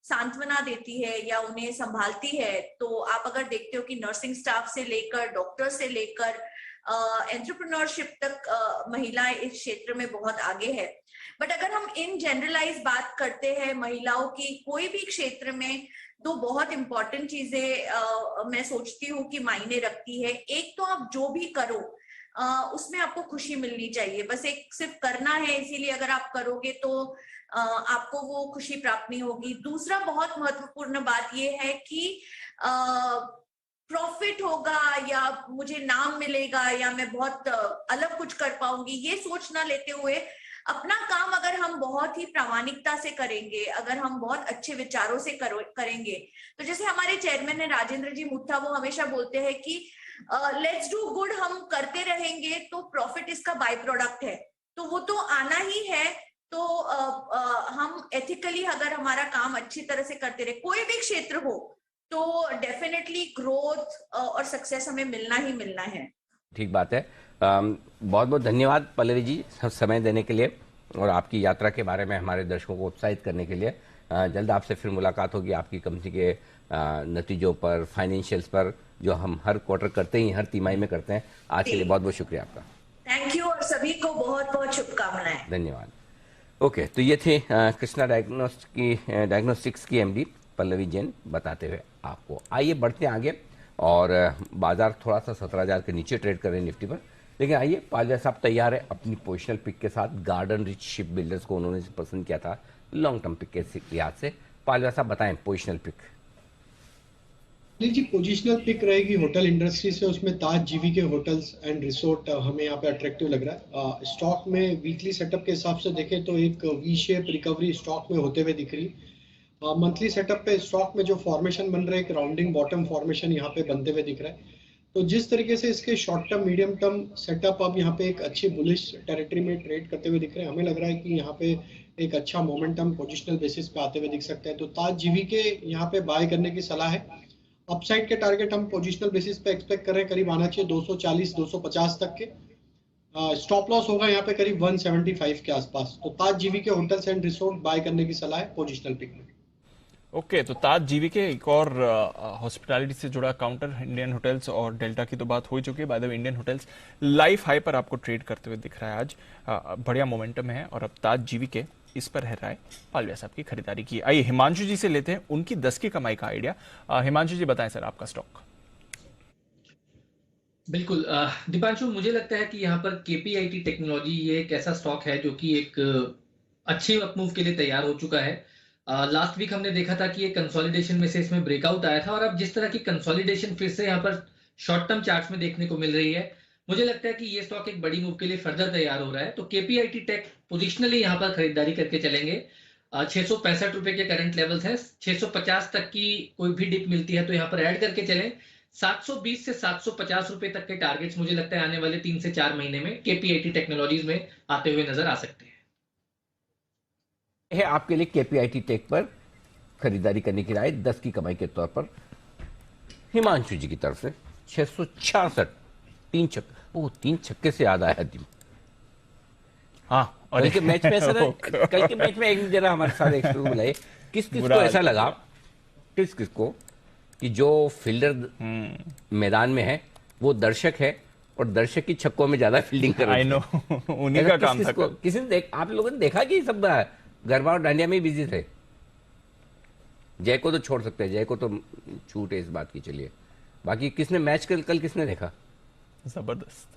I: सांत्वना देती है या उन्हें संभालती है, तो आप अगर देखते हो कि नर्सिंग स्टाफ से लेकर डॉक्टर से लेकर एंटरप्रेन्योरशिप तक महिलाएं इस क्षेत्र में बहुत आगे है। बट अगर हम इन जनरलाइज बात करते हैं महिलाओं की कोई भी क्षेत्र में, दो बहुत इंपॉर्टेंट चीजें मैं सोचती हूँ कि मायने रखती है। एक तो आप जो भी करो उसमें आपको खुशी मिलनी चाहिए, बस एक सिर्फ करना है, इसीलिए अगर आप करोगे तो आपको वो खुशी प्राप्त नहीं होगी। दूसरा बहुत महत्वपूर्ण बात ये है कि प्रॉफिट होगा या मुझे नाम मिलेगा या मैं बहुत अलग कुछ कर पाऊंगी, ये सोच ना लेते हुए अपना काम अगर हम बहुत ही प्रामाणिकता से करेंगे, अगर हम बहुत अच्छे विचारों से करेंगे, तो जैसे हमारे चेयरमैन है राजेंद्र जी मुथा, वो हमेशा बोलते हैं कि लेट्स डू गुड, हम करते रहेंगे तो प्रॉफिट इसका बाय प्रोडक्ट है, तो वो तो आना ही है। तो हम एथिकली अगर हमारा काम अच्छी तरह से करते रहे, कोई भी क्षेत्र हो, तो डेफिनेटली ग्रोथ और सक्सेस हमें मिलना ही मिलना है।
A: ठीक बात है। बहुत बहुत धन्यवाद पल्लवी जी समय देने के लिए और आपकी यात्रा के बारे में हमारे दर्शकों को उत्साहित करने के लिए। जल्द आपसे फिर मुलाकात होगी आपकी कंपनी के नतीजों पर, फाइनेंशियल्स पर, जो हम हर क्वार्टर करते ही, हर तिमाही में करते हैं। आज के लिए बहुत बहुत शुक्रिया आपका।
I: थैंक यू और सभी को बहुत बहुत शुभकामनाएं।
A: धन्यवाद। ओके, तो ये थे कृष्णा डायग्नोस्टिक्स की एमडी पल्लवी जैन बताते हुए आपको। आइए बढ़ते हैं आगे और बाजार थोड़ा सा 17,000 के नीचे ट्रेड कर रहे हैं निफ्टी पर, लेकिन आइए पालविया साहब तैयार है अपनी पोजिशनल पिक के साथ। गार्डन रिच शिप बिल्डर्स को उन्होंने पसंद किया था लॉन्ग टर्म पिक के लिहाज से। पालविया साहब बताएं पोजिशनल पिक।
C: जी, पोजिशनल पिक रहेगी होटल इंडस्ट्री से, उसमें ताज जीवीके होटल्स एंड रिसोर्ट हमें यहाँ पे अट्रैक्टिव लग रहा है। स्टॉक में वीकली सेटअप के हिसाब से देखें तो एक वी शेप रिकवरी स्टॉक में होते हुए दिख रही है। मंथली सेटअप पे स्टॉक में जो फॉर्मेशन बन रहा है, एक राउंडिंग बॉटम फॉर्मेशन यहाँ पे बनते हुए दिख रहा है। तो जिस तरीके से इसके short term medium term setup अब यहाँ पे एक अच्छी बुलिश टेरिटरी में ट्रेड करते हुए दिख रहे हैं, हमें लग रहा है कि यहाँ पे एक अच्छा मोमेंटम पोजिशनल बेसिस पे आते हुए दिख सकता है। तो ताज जीवीके यहाँ पे बाय करने की सलाह है। अपसाइड के टारगेट हम पोजिशनल बेसिस पे एक्सपेक्ट कर रहे हैं, करीब आना चाहिए 240-250 तक के। स्टॉप लॉस होगा यहाँ पे करीब 175 के आसपास। तो Taj GVK hotels and resort buy करने की सलाह है पोजिशनल पिक में।
G: ओके, तो ताज जीवीके एक और हॉस्पिटैलिटी से जुड़ा काउंटर, इंडियन होटल्स और डेल्टा की तो बात हो ही चुकी है। By the way Indian hotels life high पर आपको ट्रेड करते हुए दिख रहा है आज। बढ़िया मोमेंटम है और अब ताज जीवीके इस पर है राय पालविया साहब की खरीदारी की। आइए हिमांशु जी से लेते हैं उनकी 10 की कमाई का आइडिया। हिमांशु जी बताएं सर आपका स्टॉक।
J: बिल्कुल दीपांशु, मुझे लगता है कि यहाँ पर केपीआईटी टेक्नोलॉजी ये एक ऐसा स्टॉक है जो कि एक अच्छे अपमूव के लिए तैयार हो चुका है। लास्ट वीक हमने देखा था कि ये कंसोलिडेशन में से इसमें ब्रेकआउट आया था और अब जिस तरह की कंसोलिडेशन फिर से यहाँ पर शॉर्ट टर्म चार्ट्स में देखने को मिल रही है, मुझे लगता है कि ये स्टॉक एक बड़ी मूव के लिए फर्दर तैयार हो रहा है। तो केपीआईटी टेक पोजिशनली यहाँ पर खरीदारी करके चलेंगे। 665 रुपए के करंट लेवल्स हैं, 650 तक की कोई भी डिप मिलती है तो यहाँ पर ऐड करके चलें। 720 से 750 रुपए तक के टारगेट्स मुझे लगता है आने वाले 3 से 4 महीने में केपीआईटी टेक्नोलॉजीज में आते हुए नजर आ सकते हैं।
A: है आपके लिए केपीआईटी टेक पर खरीदारी करने की राय 10 की कमाई के तौर पर हिमांशु जी की तरफ से। 666 तीन छक्के से याद आया दिन।
G: हाँ, और
A: कल के मैच में ऐसा कल के मैच में एक जरा हमारे साथ एक बुलाए, किस को ऐसा लगा, किस को कि जो फील्डर मैदान में है वो दर्शक है और दर्शक की छक्कों में ज्यादा फील्डिंग कर रहे हैं।
G: उन्हीं का काम था।
A: किसी ने आप लोगों ने देखा कि सब गरबा और डांडिया में बिजी थे। जय को तो छोड़ सकते हैं, जय को तो छूट है इस बात की, चलिए। बाकी किसने मैच कल किसने देखा?
G: जबरदस्त।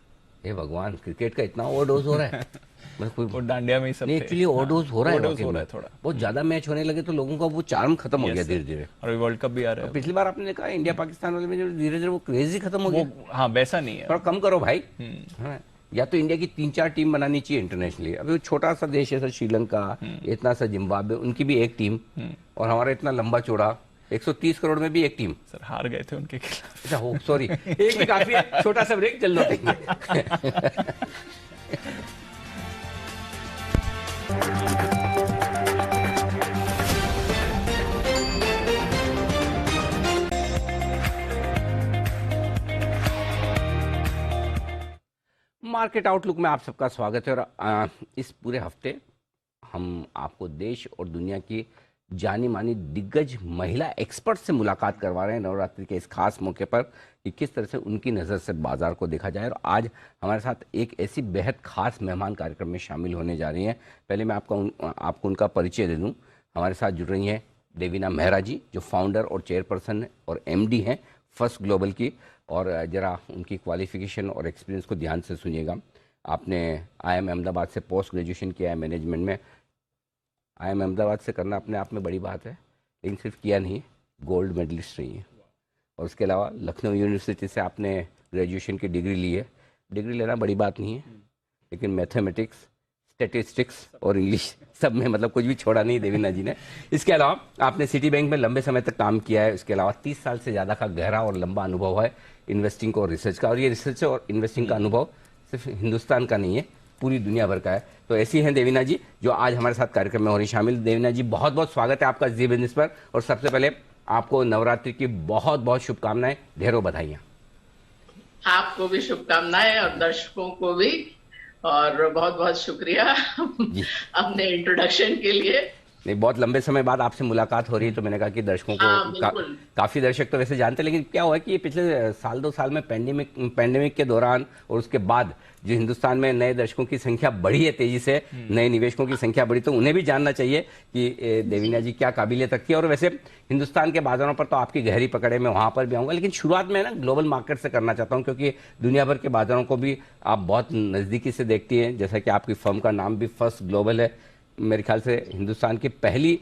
A: हे भगवान, क्रिकेट का इतना ओवरडोज हो रहा है।
G: वो डांडिया में ही सब
A: नहीं, एक्चुअली ओवरडोज हो रहा है
G: थोड़ा।
A: बहुत ज्यादा मैच होने लगे तो लोगों का वो चार्म खत्म हो गया धीरे धीरे।
G: और वर्ल्ड कप भी आ रहा है।
A: पिछली बार आपने कहा इंडिया पाकिस्तान वाले में जो धीरे धीरे वो क्रेजी खत्म हो गया।
G: हाँ, वैसा नहीं है,
A: थोड़ा कम करो भाई। हाँ, या तो इंडिया की 3-4 टीम बनानी चाहिए इंटरनेशनली। अभी छोटा सा देश है श्रीलंका, इतना सा जिम्बाब्वे, उनकी भी एक टीम, और हमारा इतना लंबा चौड़ा 130 करोड़ में भी एक टीम।
G: सर हार गए थे उनके खिलाफ।
A: अच्छा हो, सॉरी, एक भी काफी है, छोटा सा ब्रेक, चल लौटेंगे। मार्केट आउटलुक में आप सबका स्वागत है। और इस पूरे हफ्ते हम आपको देश और दुनिया की जानी मानी दिग्गज महिला एक्सपर्ट से मुलाकात करवा रहे हैं नवरात्रि के इस खास मौके पर कि किस तरह से उनकी नज़र से बाजार को देखा जाए। और आज हमारे साथ एक ऐसी बेहद खास मेहमान कार्यक्रम में शामिल होने जा रही हैं। पहले मैं आपको उनका परिचय दे दूं। हमारे साथ जुड़ रही हैं देवीना मेहरा जी, जो फाउंडर और चेयरपर्सन और MD हैं फर्स्ट ग्लोबल की। और ज़रा उनकी क्वालिफिकेशन और एक्सपीरियंस को ध्यान से सुनिएगा। आपने IIM अहमदाबाद से पोस्ट ग्रेजुएशन किया है मैनेजमेंट में। IIM अहमदाबाद से करना अपने आप में बड़ी बात है, लेकिन सिर्फ किया नहीं, गोल्ड मेडलिस्ट रही है। और उसके अलावा लखनऊ यूनिवर्सिटी से आपने ग्रेजुएशन की डिग्री ली है। डिग्री लेना बड़ी बात नहीं है, लेकिन मैथमेटिक्स, स्टैटिस्टिक्स और इंग्लिश सब में मतलब कुछ भी छोड़ा नहीं देवीना जी ने। इसके अलावा आपने सिटी बैंक में लंबे समय तक काम किया है। उसके अलावा 30 साल से ज़्यादा का गहरा और लंबा अनुभव है इन्वेस्टिंग और रिसर्च का, और ये रिसर्च और इन्वेस्टिंग का अनुभव सिर्फ हिंदुस्तान का नहीं है, पूरी दुनिया भर का है। तो ऐसी हैं देवीना जी जो आज हमारे साथ कार्यक्रम में हो रही शामिल। देवीना जी बहुत बहुत स्वागत है आपका जी बिजनेस पर, और सबसे पहले आपको नवरात्रि की बहुत बहुत शुभकामनाएं, ढेरों बधाइयाँ।
K: आपको भी शुभकामनाएं और दर्शकों को भी, और बहुत बहुत शुक्रिया अपने इंट्रोडक्शन के लिए।
A: नहीं, बहुत लंबे समय बाद आपसे मुलाकात हो रही है, तो मैंने कहा कि दर्शकों को काफी दर्शक तो वैसे जानते हैं, लेकिन क्या हुआ कि ये पिछले साल 2 साल में पैंडेमिक के दौरान और उसके बाद जो हिंदुस्तान में नए दर्शकों की संख्या बढ़ी है तेजी से, नए निवेशकों की संख्या बढ़ी, तो उन्हें भी जानना चाहिए कि देवीना जी क्या काबिलियत रखती है। और वैसे हिंदुस्तान के बाजारों पर तो आपकी गहरी पकड़ है, मैं वहां पर भी आऊंगा, लेकिन शुरुआत में ना ग्लोबल मार्केट से करना चाहता हूं, क्योंकि दुनिया भर के बाजारों को भी आप बहुत नजदीकी से देखती हैं। जैसा कि आपकी फर्म का नाम भी फर्स्ट ग्लोबल है, मेरे ख्याल से हिंदुस्तान की पहली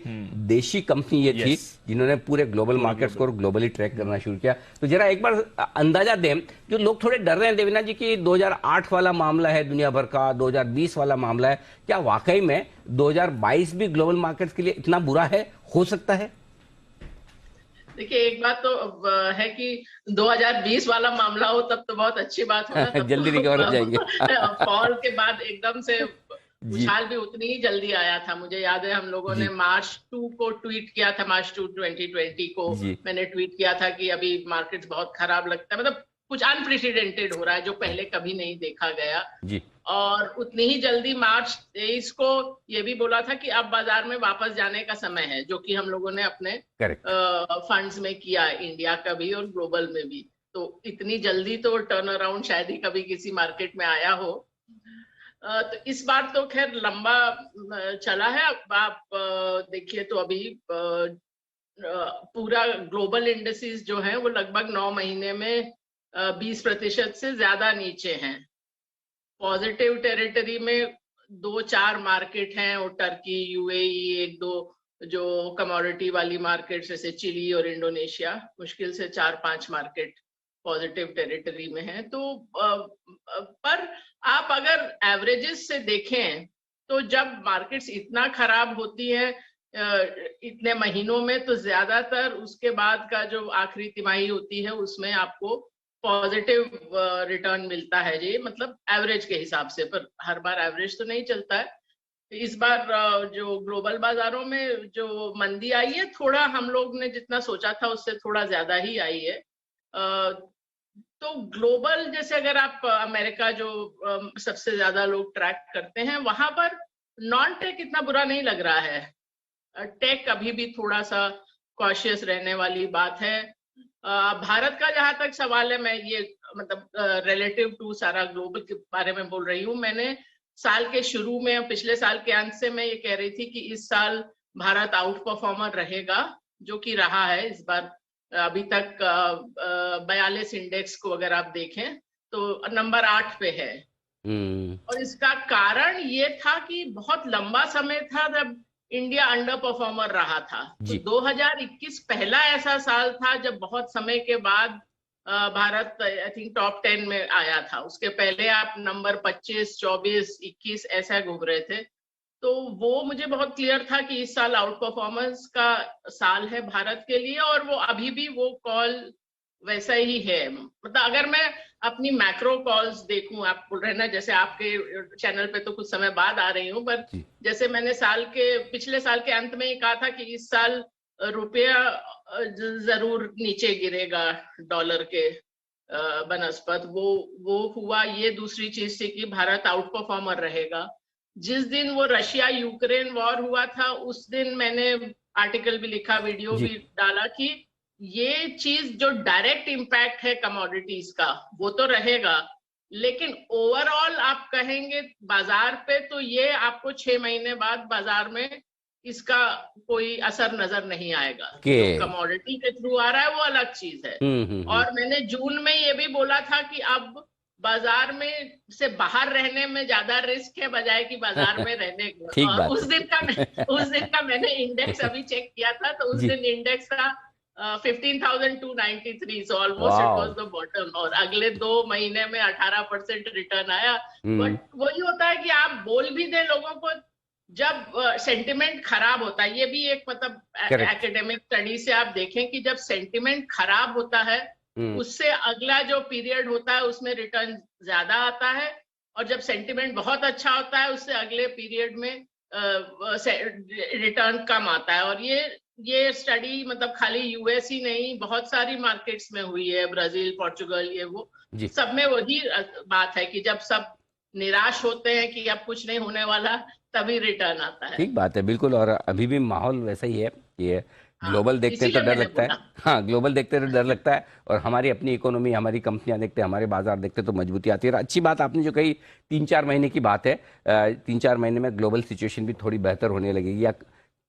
A: देशी कंपनी ये थी जिन्होंने पूरे ग्लोबल मार्केट्स को ग्लोबली ट्रैक करना शुरू किया। तो जरा एक बार अंदाजा दें, जो लोग थोड़े डर रहे हैं देवीना जी कि 2008 वाला मामला है दुनिया भर का, 2020 वाला मामला है, क्या वाकई में 2022 भी ग्लोबल मार्केट्स के लिए इतना बुरा है, हो सकता है?
K: देखिए, एक बात तो है कि 2020 वाला मामला हो तब तो बहुत अच्छी बात होगा,
A: जल्दी रिकवर हो जाएंगे।
K: फॉल के बाद एकदम से उछाल भी उतनी ही जल्दी आया था। मुझे याद है हम लोगों ने मार्च 2 को ट्वीट किया था, मार्च 2 2020 को मैंने ट्वीट किया था कि अभी मार्केट्स बहुत खराब लगता है, मतलब कुछ अनप्रेसिडेंटेड हो रहा है जो पहले कभी नहीं देखा गया जी। और उतनी ही जल्दी मार्च 23 को ये भी बोला था कि अब बाजार में वापस जाने का समय है, जो कि हम लोगों ने अपने फंड्स में किया, इंडिया का भी और ग्लोबल में भी। तो इतनी जल्दी तो टर्न अराउंड शायद ही कभी किसी मार्केट में आया हो। तो इस बार तो खैर लंबा चला है। अब आप देखिए तो अभी पूरा ग्लोबल इंडेक्सेस जो है वो लगभग 9 महीने में 20% से ज्यादा नीचे हैं। पॉजिटिव टेरिटरी में 2-4 मार्केट हैं, और टर्की, यूएई, 1-2 जो कमोडिटी वाली मार्केट जैसे चिली और इंडोनेशिया, मुश्किल से 4-5 मार्केट पॉजिटिव टेरिटरी में है। तो पर आप अगर एवरेजेस से देखें तो जब मार्केट्स इतना खराब होती है इतने महीनों में, तो ज्यादातर उसके बाद का जो आखिरी तिमाही होती है उसमें आपको पॉजिटिव रिटर्न मिलता है जी, मतलब एवरेज के हिसाब से, पर हर बार एवरेज तो नहीं चलता है। इस बार जो ग्लोबल बाजारों में जो मंदी आई है, थोड़ा हम लोग ने जितना सोचा था उससे थोड़ा ज्यादा ही आई है। तो ग्लोबल जैसे अगर आप अमेरिका जो सबसे ज्यादा लोग ट्रैक करते हैं, वहां पर नॉन टेक इतना बुरा नहीं लग रहा है। टेक अभी भी थोड़ा सा कॉशियस रहने वाली बात है। भारत का जहां तक सवाल है, मैं ये मतलब रिलेटिव टू सारा ग्लोबल के बारे में बोल रही हूँ। मैंने साल के शुरू में, पिछले साल के अंत से मैं ये कह रही थी कि इस साल भारत आउट परफॉर्मर रहेगा, जो कि रहा है। इस बार अभी तक 42 इंडेक्स को अगर आप देखें तो नंबर 8 पे है। और इसका कारण ये था कि बहुत लंबा समय था जब इंडिया अंडर परफॉर्मर रहा था। तो 2021 पहला ऐसा साल था जब बहुत समय के बाद भारत आई थिंक टॉप 10 में आया था। उसके पहले आप नंबर 25, 24, 21 ऐसा घूम रहे थे। तो वो मुझे बहुत क्लियर था कि इस साल आउट परफॉर्मेंस का साल है भारत के लिए, और वो अभी भी वो कॉल वैसा ही है। मतलब अगर मैं अपनी मैक्रो कॉल्स देखूं, आप बोल रहे हैं ना, जैसे आपके चैनल पे तो कुछ समय बाद आ रही हूँ, पर जैसे मैंने पिछले साल के अंत में ही कहा था कि इस साल रुपया जरूर नीचे गिरेगा डॉलर के बनस्पत, वो हुआ। ये दूसरी चीज थी कि भारत आउट परफॉर्मर रहेगा। जिस दिन वो रशिया यूक्रेन वॉर हुआ था, उस दिन मैंने आर्टिकल भी लिखा, वीडियो भी डाला कि ये चीज जो डायरेक्ट इम्पैक्ट है कमोडिटीज का, वो तो रहेगा, लेकिन ओवरऑल आप कहेंगे बाजार पे, तो ये आपको 6 महीने बाद बाजार में इसका कोई असर नजर नहीं आएगा। जो कमोडिटी के थ्रू आ रहा है वो अलग चीज है। और मैंने जून में ये भी बोला था कि अब बाजार में से बाहर रहने में ज्यादा रिस्क है बजाय कि बाजार में रहने का। उस दिन का मैंने इंडेक्स अभी चेक किया था, तो उस दिन इंडेक्स था 15,293, so almost it was the bottom, और अगले 2 महीने में 18% रिटर्न आया। बट वही होता है कि आप बोल भी दें लोगों को, जब सेंटिमेंट खराब होता है, ये भी एक मतलब एकेडमिक स्टडी से आप देखें कि जब सेंटिमेंट खराब होता है उससे अगला जो पीरियड होता है उसमें रिटर्न ज्यादा आता है, और जब सेंटिमेंट बहुत अच्छा होता है उससे अगले पीरियड में रिटर्न कम आता है। और ये स्टडी मतलब खाली यूएस ही नहीं, बहुत सारी मार्केट्स में हुई है, ब्राजील, पोर्चुगल, ये वो सब में वही बात है कि जब सब निराश होते हैं कि अब कुछ नहीं होने वाला, तभी रिटर्न आता है।
A: ठीक बात है, बिल्कुल। और अभी भी माहौल वैसा ही है, ये ग्लोबल देखते हैं तो डर लगता है। हाँ, ग्लोबल देखते हैं तो डर लगता है, और हमारी अपनी इकोनॉमी, हमारी कंपनियां देखते हैं, हमारे बाजार देखते हैं तो मजबूती आती है। अच्छी बात आपने जो कही, 3-4 महीने की बात है, 3-4 महीने में ग्लोबल सिचुएशन भी थोड़ी बेहतर होने लगेगी, या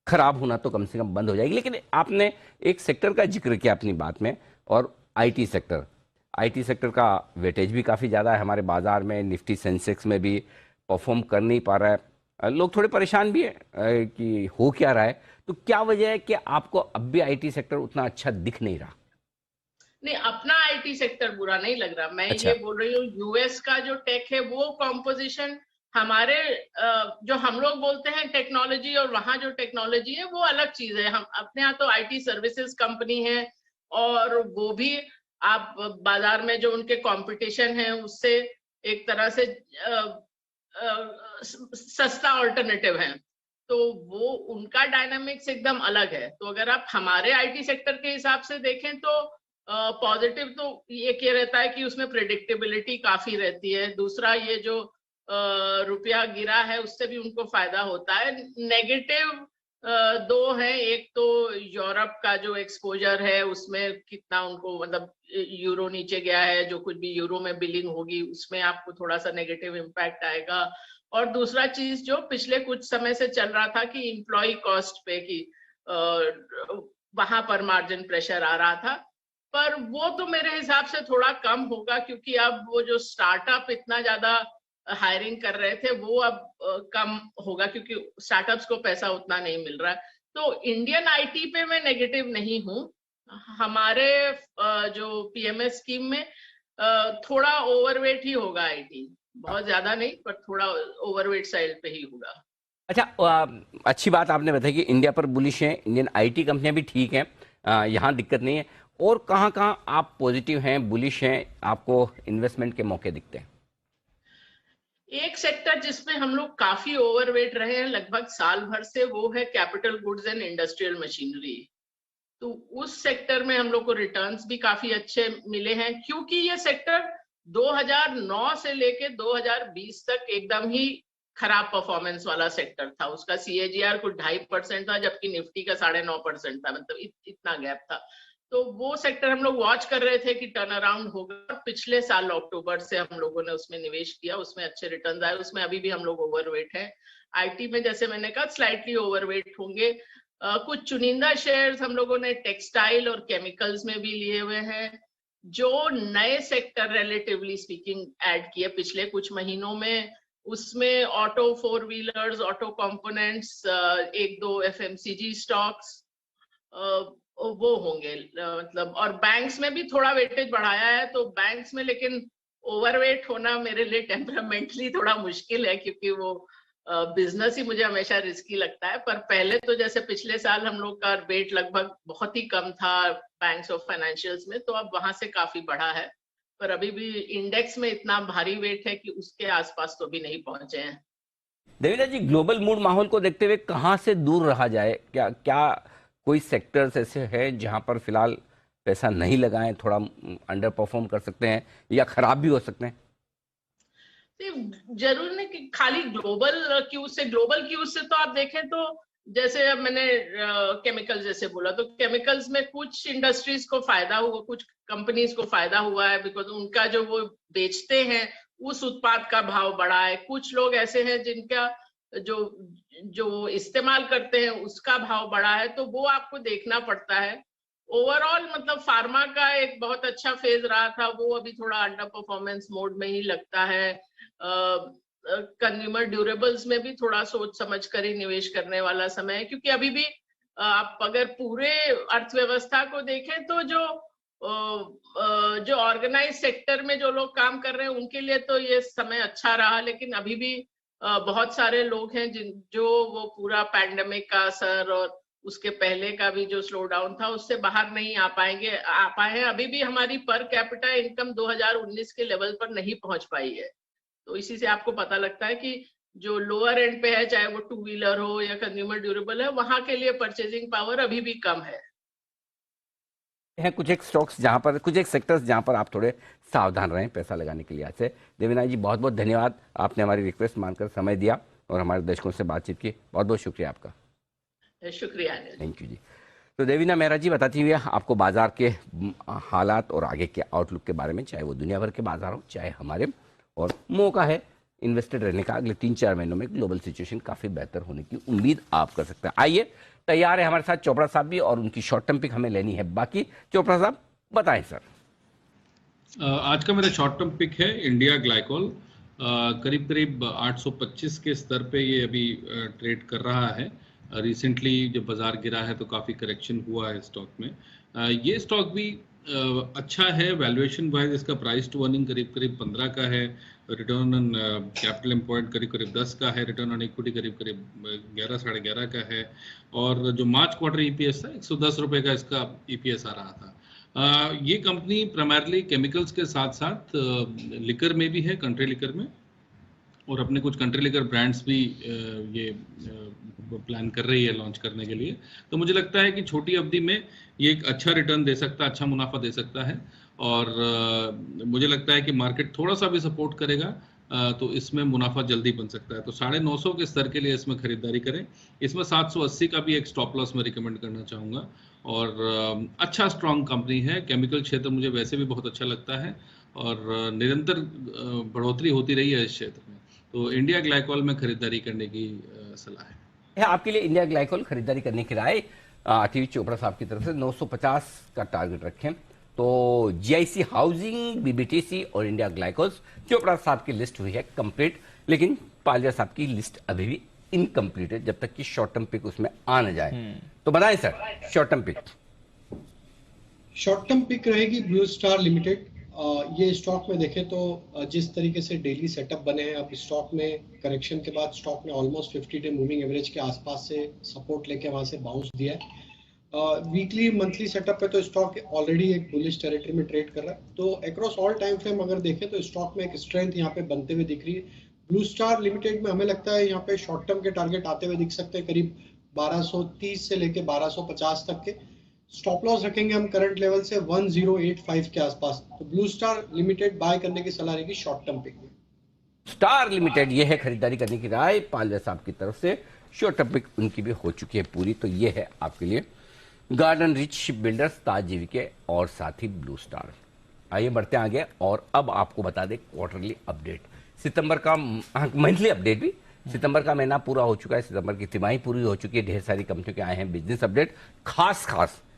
A: खराब होना तो कम से कम बंद हो जाएगी। लेकिन आपने एक सेक्टर का जिक्र किया अपनी बात में, और आईटी सेक्टर का वेटेज भी काफ़ी ज़्यादा है हमारे बाजार में। निफ्टी सेंसेक्स में भी परफॉर्म कर नहीं पा रहा है, लोग थोड़े परेशान भी है कि हो क्या रहा है। तो क्या वजह है कि आपको अब भी आईटी सेक्टर उतना अच्छा दिख नहीं रहा?
K: नहीं, अपना आईटी सेक्टर बुरा नहीं लग रहा, मैं ये बोल रही हूँ यूएस का जो टेक है वो कॉम्पोजिशन हमारे जो हम लोग बोलते हैं टेक्नोलॉजी, और वहां जो टेक्नोलॉजी है वो अलग चीज है। हम अपने यहाँ तो आईटी सर्विसेज कंपनी है, और वो भी आप बाजार में जो उनके कंपटीशन है उससे एक तरह से सस्ता ऑल्टरनेटिव है, तो वो उनका डायनामिक्स एकदम अलग है। तो अगर आप हमारे आईटी सेक्टर के हिसाब से देखें तो पॉजिटिव तो ये रहता है कि उसमें प्रेडिक्टेबिलिटी काफी रहती है। दूसरा, ये जो रुपया गिरा है उससे भी उनको फायदा होता है। नेगेटिव 2 है, एक तो यूरोप का जो एक्सपोजर है उसमें कितना उनको मतलब यूरो नीचे गया है, जो कुछ भी यूरो में बिलिंग होगी उसमें आपको थोड़ा सा नेगेटिव इम्पैक्ट आएगा। और दूसरा चीज जो पिछले कुछ समय से चल रहा था कि एम्प्लॉय कॉस्ट पे की वहां पर मार्जिन प्रेशर आ रहा था, पर वो तो मेरे हिसाब से थोड़ा कम होगा, क्योंकि अब वो जो स्टार्टअप इतना ज्यादा हायरिंग कर रहे थे वो अब कम होगा, क्योंकि स्टार्टअप्स को पैसा उतना नहीं मिल रहा है। तो इंडियन आईटी पे मैं नेगेटिव नहीं हूँ। हमारे जो पीएमएस स्कीम में थोड़ा ओवरवेट ही होगा आईटी, बहुत ज्यादा नहीं पर थोड़ा ओवरवेट साइड पे ही होगा।
A: अच्छा, अच्छी बात आपने बताई कि इंडिया पर बुलिश है, इंडियन आईटी कंपनियां भी ठीक हैं, यहाँ दिक्कत नहीं है। और कहाँ कहाँ आप पॉजिटिव हैं, बुलिश हैं, आपको इन्वेस्टमेंट के मौके दिखते हैं?
K: एक सेक्टर जिसमें हम लोग काफी ओवरवेट रहे हैं लगभग साल भर से, वो है capital goods and industrial machinery. तो उस सेक्टर में हम लोग को रिटर्न्स भी काफी अच्छे मिले हैं, क्योंकि ये सेक्टर 2009 से लेके 2020 तक एकदम ही खराब परफॉर्मेंस वाला सेक्टर था। उसका CAGR कुछ 2.5% था, जबकि निफ्टी का 9.5% था, मतलब इतना गैप था। तो वो सेक्टर हम लोग वॉच कर रहे थे कि टर्न अराउंड होगा। पिछले साल अक्टूबर से हम लोगों ने उसमें निवेश किया, उसमें अच्छे रिटर्न्स आए। उसमें अभी भी हम लोग ओवरवेट हैं। आईटी में जैसे मैंने कहा स्लाइटली ओवरवेट होंगे। कुछ चुनिंदा शेयर्स हम लोगों ने टेक्सटाइल और केमिकल्स में भी लिए हुए हैं। जो नए सेक्टर रिलेटिवली स्पीकिंग ऐड किए पिछले कुछ महीनों में, उसमें auto, 4 wheelers, auto components, 1-2 FMCG stocks वो होंगे मतलब। और बैंक्स में भी थोड़ा वेटेज बढ़ाया है। तो बैंक्स में लेकिन ओवरवेट होना मेरे लिए टेम्परामेंटली थोड़ा मुश्किल है, क्योंकि वो बिजनेस ही मुझे हमेशा रिस्की लगता है। पर पहले तो जैसे पिछले साल हम लोग का वेट लगभग बहुत ही कम था बैंक्स और फाइनेंशियल्स में, तो अब वहां से काफी बढ़ा है। पर अभी भी इंडेक्स में इतना भारी वेट है कि उसके आसपास तो भी नहीं पहुंचे हैं।
A: देविंदर जी, ग्लोबल मूड माहौल को देखते हुए कहाँ से दूर रहा जाए? क्या कोई सेक्टर्स ऐसे हैं जहां पर फिलहाल पैसा नहीं लगाएं, थोड़ा अंडर परफॉर्म कर सकते हैं या खराब भी हो सकते हैं?
K: जरूर नहीं कि खाली ग्लोबल क्यूज से तो आप देखें तो जैसे अब मैंने केमिकल जैसे बोला, तो केमिकल्स में कुछ इंडस्ट्रीज को फायदा हुआ, कुछ कंपनीज को फायदा हुआ है, बिकॉज उनका जो वो बेचते हैं उस उत्पाद का भाव बढ़ा है। कुछ लोग ऐसे हैं जिनका जो इस्तेमाल करते हैं उसका भाव बढ़ा है, तो वो आपको देखना पड़ता है। ओवरऑल मतलब फार्मा का एक बहुत अच्छा फेज रहा था, वो अभी थोड़ा अंडर परफॉर्मेंस मोड में ही लगता है। कंज्यूमर ड्यूरेबल्स में भी थोड़ा सोच समझ कर ही निवेश करने वाला समय है, क्योंकि अभी भी आप अगर पूरे अर्थव्यवस्था को देखें तो जो ऑर्गेनाइज सेक्टर में जो लोग काम कर रहे हैं उनके लिए तो ये समय अच्छा रहा, लेकिन अभी भी बहुत सारे लोग हैं जो वो पूरा पैंडेमिक का असर और उसके पहले का भी जो स्लो डाउन था उससे बाहर नहीं आ पाए हैं। अभी भी हमारी पर कैपिटा इनकम 2019 के लेवल पर नहीं पहुंच पाई है। तो इसी से आपको पता लगता है कि जो लोअर एंड पे है, चाहे वो टू व्हीलर हो या कंज्यूमर ड्यूरेबल है, वहां के लिए परचेजिंग पावर अभी भी कम है।
A: कुछ एक स्टॉक्स जहां पर, कुछ एक सेक्टर्स जहां पर आप थोड़े सावधान रहें पैसा लगाने के लिए। आज से देवीना जी बहुत बहुत धन्यवाद, आपने हमारी रिक्वेस्ट मानकर समय दिया और हमारे दर्शकों से बातचीत की। बहुत बहुत शुक्रिया आपका।
K: शुक्रिया।
A: थैंक यू जी। तो देवीना मेहरा जी बताती हुई आपको बाजार के हालात और आगे के आउटलुक के बारे में, चाहे वो दुनिया भर के बाजार हो चाहे हमारे, और मौका है इन्वेस्टेड रहने का। अगले 3-4 महीनों में ग्लोबल सिचुएशन काफ़ी बेहतर होने की उम्मीद आप कर सकते हैं। आइए, तैयार है हमारे साथ चोपड़ा साहब भी, और उनकी शॉर्ट टर्म पिक हमें लेनी है बाकी। चोपड़ा साहब बताएं सर।
D: आज का मेरा शॉर्ट टर्म पिक है इंडिया ग्लाइकोल। करीब करीब 825 के स्तर पे ये अभी ट्रेड कर रहा है। रिसेंटली जब बाजार गिरा है तो काफ़ी करेक्शन हुआ है स्टॉक में। ये स्टॉक भी अच्छा है वैल्यूएशन वाइज। इसका प्राइस टू अर्निंग करीब करीब 15 का है, रिटर्न ऑन कैपिटल एम्प्लॉयड करीब करीब 10 का है, रिटर्न ऑन इक्विटी करीब करीब 11 साढ़े 11 का है, और जो मार्च क्वार्टर ईपीएस था 110 रुपये का इसका ईपीएस आ रहा था। ये कंपनी प्राइमरली केमिकल्स के साथ साथ लिकर में भी है, कंट्री लिकर में, और अपने कुछ कंट्री लिकर ब्रांड्स भी ये प्लान कर रही है लॉन्च करने के लिए। तो मुझे लगता है कि छोटी अवधि में ये एक अच्छा रिटर्न दे सकता है, अच्छा मुनाफा दे सकता है, और मुझे लगता है कि मार्केट थोड़ा सा भी सपोर्ट करेगा तो इसमें मुनाफा जल्दी बन सकता है। तो 950 के स्तर के लिए इसमें खरीदारी करें। इसमें 780 का भी एक स्टॉप लॉस में रिकमेंड करना चाहूँगा, और अच्छा स्ट्रॉन्ग कंपनी है। केमिकल क्षेत्र मुझे वैसे भी बहुत अच्छा लगता है, और निरंतर बढ़ोतरी होती रही है इस क्षेत्र में। तो इंडिया ग्लाइकोल में खरीदारी करने की सलाह है।
A: आपके लिए इंडिया ग्लाइकोल खरीदारी करने की राय आती हुई चोपड़ा साहब की तरफ से 950 का टारगेट रखें। तो जीआईसी हाउसिंग, बीबीटीसी और इंडिया ग्लाइकोल्स, चोपड़ा साहब की लिस्ट हुई है कंप्लीट, लेकिन पालिया साहब की लिस्ट अभी भी इनकम्प्लीट है जब तक कि शॉर्ट टर्म पिक उसमें आ न जाए। तो बताएं sir short term pick.
C: Short term pick रहेगी ब्लू स्टार लिमिटेड। ये स्टॉक में देखें तो जिस तरीके से डेली सेटअप बने हैं, अब स्टॉक में करेक्शन के बाद स्टॉक ने ऑलमोस्ट 50 डे मूविंग एवरेज के आसपास से सपोर्ट लेके वहां से बाउंस दिया है। वीकली मंथली सेटअप पे तो स्टॉक ऑलरेडी एक बुलिश टेरिटरी में ट्रेड कर रहा है। तो अक्रॉस ऑल टाइम फ्रेम अगर देखें तो स्टॉक में एक स्ट्रेंथ यहाँ पे बनते हुए दिख रही है। ब्लू स्टार लिमिटेड में हमें लगता है यहाँ पे शॉर्ट टर्म के टारगेट आते हुए दिख सकते हैं, करीब 1230 से लेके 1250 तक के। स्टॉप लॉस रखेंगे हम करंट लेवल से 1085 के आसपास। तो ब्लू स्टार लिमिटेड बाय करने की सलाह रहेगी शॉर्ट टर्म पिक में।
A: स्टार लिमिटेड ये है खरीदारी करने की राय पालिया साहब की तरफ से। शॉर्ट टर्म पिक उनकी भी हो चुकी है पूरी। तो ये है आपके लिए गार्डन रिच शिप बिल्डर्स, ताज जीवीके और साथ ही ब्लू स्टार। आइए बढ़ते हैं आगे, और अब आपको बता दें क्वार्टरली अपडेट, सितंबर का मंथली अपडेट भी। सितंबर का महीना पूरा हो चुका है, सितंबर की तिमाही पूरी हो चुकी है। ढेर सारी कंपनियों के आए हैं बिजनेस अपडेट, खास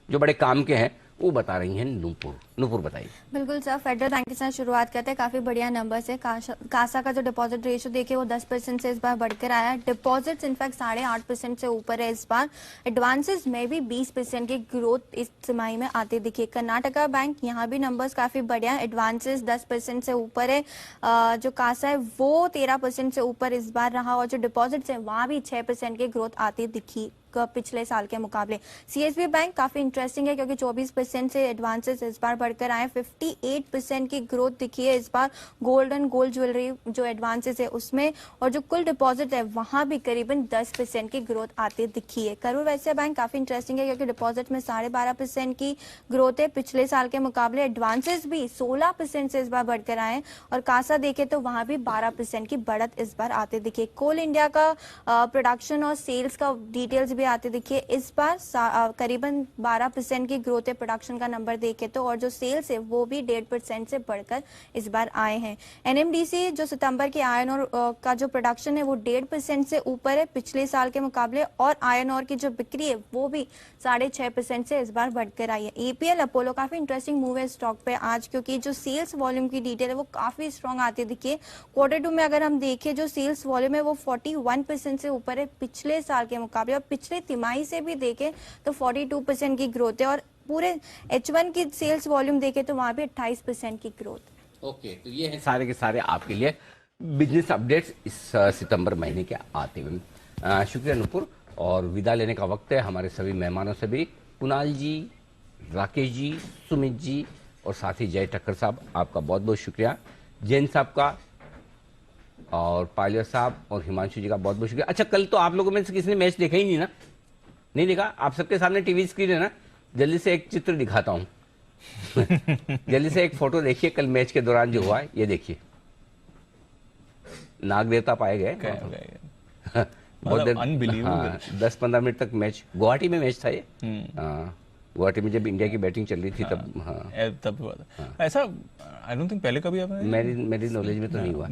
A: जो बड़े काम के हैं वो बता रही हैं नूपुर बताइए।
L: बिल्कुल सर, फेडरल बैंक के साथ शुरुआत करते हैं। काफी बढ़िया नंबर है। कासा का जो डिपॉजिट रेशियो देखिए वो 10% से इस बार बढ़कर आया है। डिपॉजिट्स इनफैक्ट 8.5% से ऊपर है इस बार। एडवांसेस में भी 20% की ग्रोथ इस तिमाही में आते दिखी। कर्नाटका बैंक, यहाँ भी नंबर्स काफी बढ़िया है। एडवांसेस 10% से ऊपर है। जो कासा है वो 13% से ऊपर इस बार रहा, और जो डिपॉजिट्स है वहाँ भी 6% की ग्रोथ आती दिखी पिछले साल के मुकाबले। सीएसबी बैंक काफी इंटरेस्टिंग है क्योंकि 24% से एडवांसेस इस बार बढ़कर आए। 58% की ग्रोथ दिखी है इस बार गोल्ड एंड गोल्ड ज्वेलरी जो एडवांसेस है उसमें, और जो कुल डिपॉजिट है वहां भी करीबन 10% की ग्रोथ आती दिखी है। करूर वैश्य बैंक काफी इंटरेस्टिंग है क्योंकि डिपॉजिट में 12.5% की ग्रोथ है पिछले साल के मुकाबले। एडवांसेस भी 16% से इस बार बढ़कर आए, और कासा देखे तो वहां भी 12% की बढ़त इस बार आते दिखे। कोल इंडिया का प्रोडक्शन और सेल्स का डिटेल्स भी आते दिखिए। इस बार करीबन 12% की ग्रोथ है प्रोडक्शन का नंबर देखे तो, और जो सेल्स है वो भी 1.5% से बढ़कर इस बार आए हैं। एनएमडीसी जो सितंबर के आयरन और का जो प्रोडक्शन है वो 1.5% से ऊपर है पिछले साल के मुकाबले, और आयरन और की जो बिक्री है वो भी 6.5% से इस बार बढ़कर आई है। एपीएल अपोलो काफी इंटरेस्टिंग मूव है स्टॉक पे आज, क्योंकि जो सेल्स वॉल्यूम की डिटेल है वो काफी स्ट्रॉन्ग आती दिखिए। Q2 में अगर हम देखें जो सेल्स वॉल्यूम है वो 41% से ऊपर है पिछले साल के मुकाबले, और पिछले पिछले तिमाही से भी देखें तो 42% की ग्रोथ है, और पूरे H1 की सेल्स वॉल्यूम देखें तो वहाँ पे 28% की ग्रोथ।
A: ओके, तो ये है सारे के सारे आपके लिए बिजनेस अपडेट्स इस सितंबर महीने के आते हुए। शुक्रिया नूपुर, और विदा लेने का वक्त है हमारे सभी मेहमानों से भी। कुणाल जी, राकेश जी, सुमित जी और साथ ही जय ठक्कर साहब, आपका बहुत बहुत शुक्रिया। जैन साहब का और पायलट साहब और हिमांशु जी का बहुत बहुत शुक्रिया। अच्छा, कल तो आप लोगों में से किसी ने मैच देखा ही नहीं ना? नहीं देखा? आप सबके सामने टीवी स्क्रीन है ना, जल्दी से एक चित्र दिखाता हूँ। जल्दी से एक फोटो देखिए कल मैच के दौरान जो हुआ है, ये देखिए। नाग देवता पाए गए। बहुत देर, हाँ, 10-15 मिनट तक मैच, गुवाहाटी में मैच था ये। गुवाहाटी में जब इंडिया की बैटिंग चल रही थी तब। हाँ,
G: तब हुआ था ऐसा। आई डोंट थिंक पहले कभी आपने,
A: मेरी नॉलेज में तो नहीं हुआ।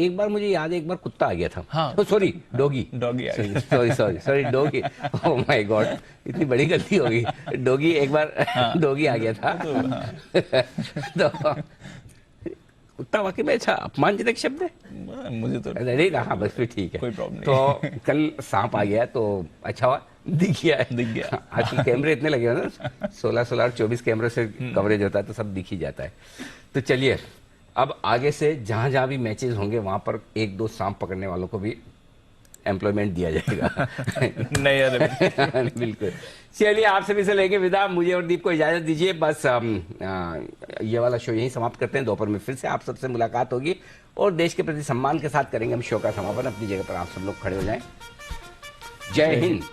A: एक बार मुझे याद है, एक बार कुत्ता आ गया था। हाँ। Sorry, doggy sorry doggy. Oh my God, इतनी बड़ी गलती हो गई। डॉगी एक बार डॉगी आ गया था। तो कुत्ता वाकई में अच्छा अपमानजनक शब्द है
G: मुझे तो
A: नहीं ना। हाँ, बस फिर ठीक है,
G: कोई प्रॉब्लम नहीं।
A: तो कल सांप आ गया तो अच्छा हुआ, दिख गया। आजकल कैमरे इतने लगे हैं ना, 16 और 24 कैमरे से कवरेज होता है तो सब दिख ही जाता है। तो चलिए, अब आगे से जहां जहां भी मैचेस होंगे वहां पर 1-2 सांप पकड़ने वालों को भी एम्प्लॉयमेंट दिया जाएगा।
G: नहीं यार,
A: बिल्कुल। चलिए, आप सभी से लेके विदा, मुझे और दीप को इजाजत दीजिए। बस ये वाला शो यहीं समाप्त करते हैं। दोपहर में फिर से आप सबसे मुलाकात होगी और देश के प्रति सम्मान के साथ करेंगे हम शो का समापन। अपनी जगह पर आप सब लोग खड़े हो जाएं। जय हिंद।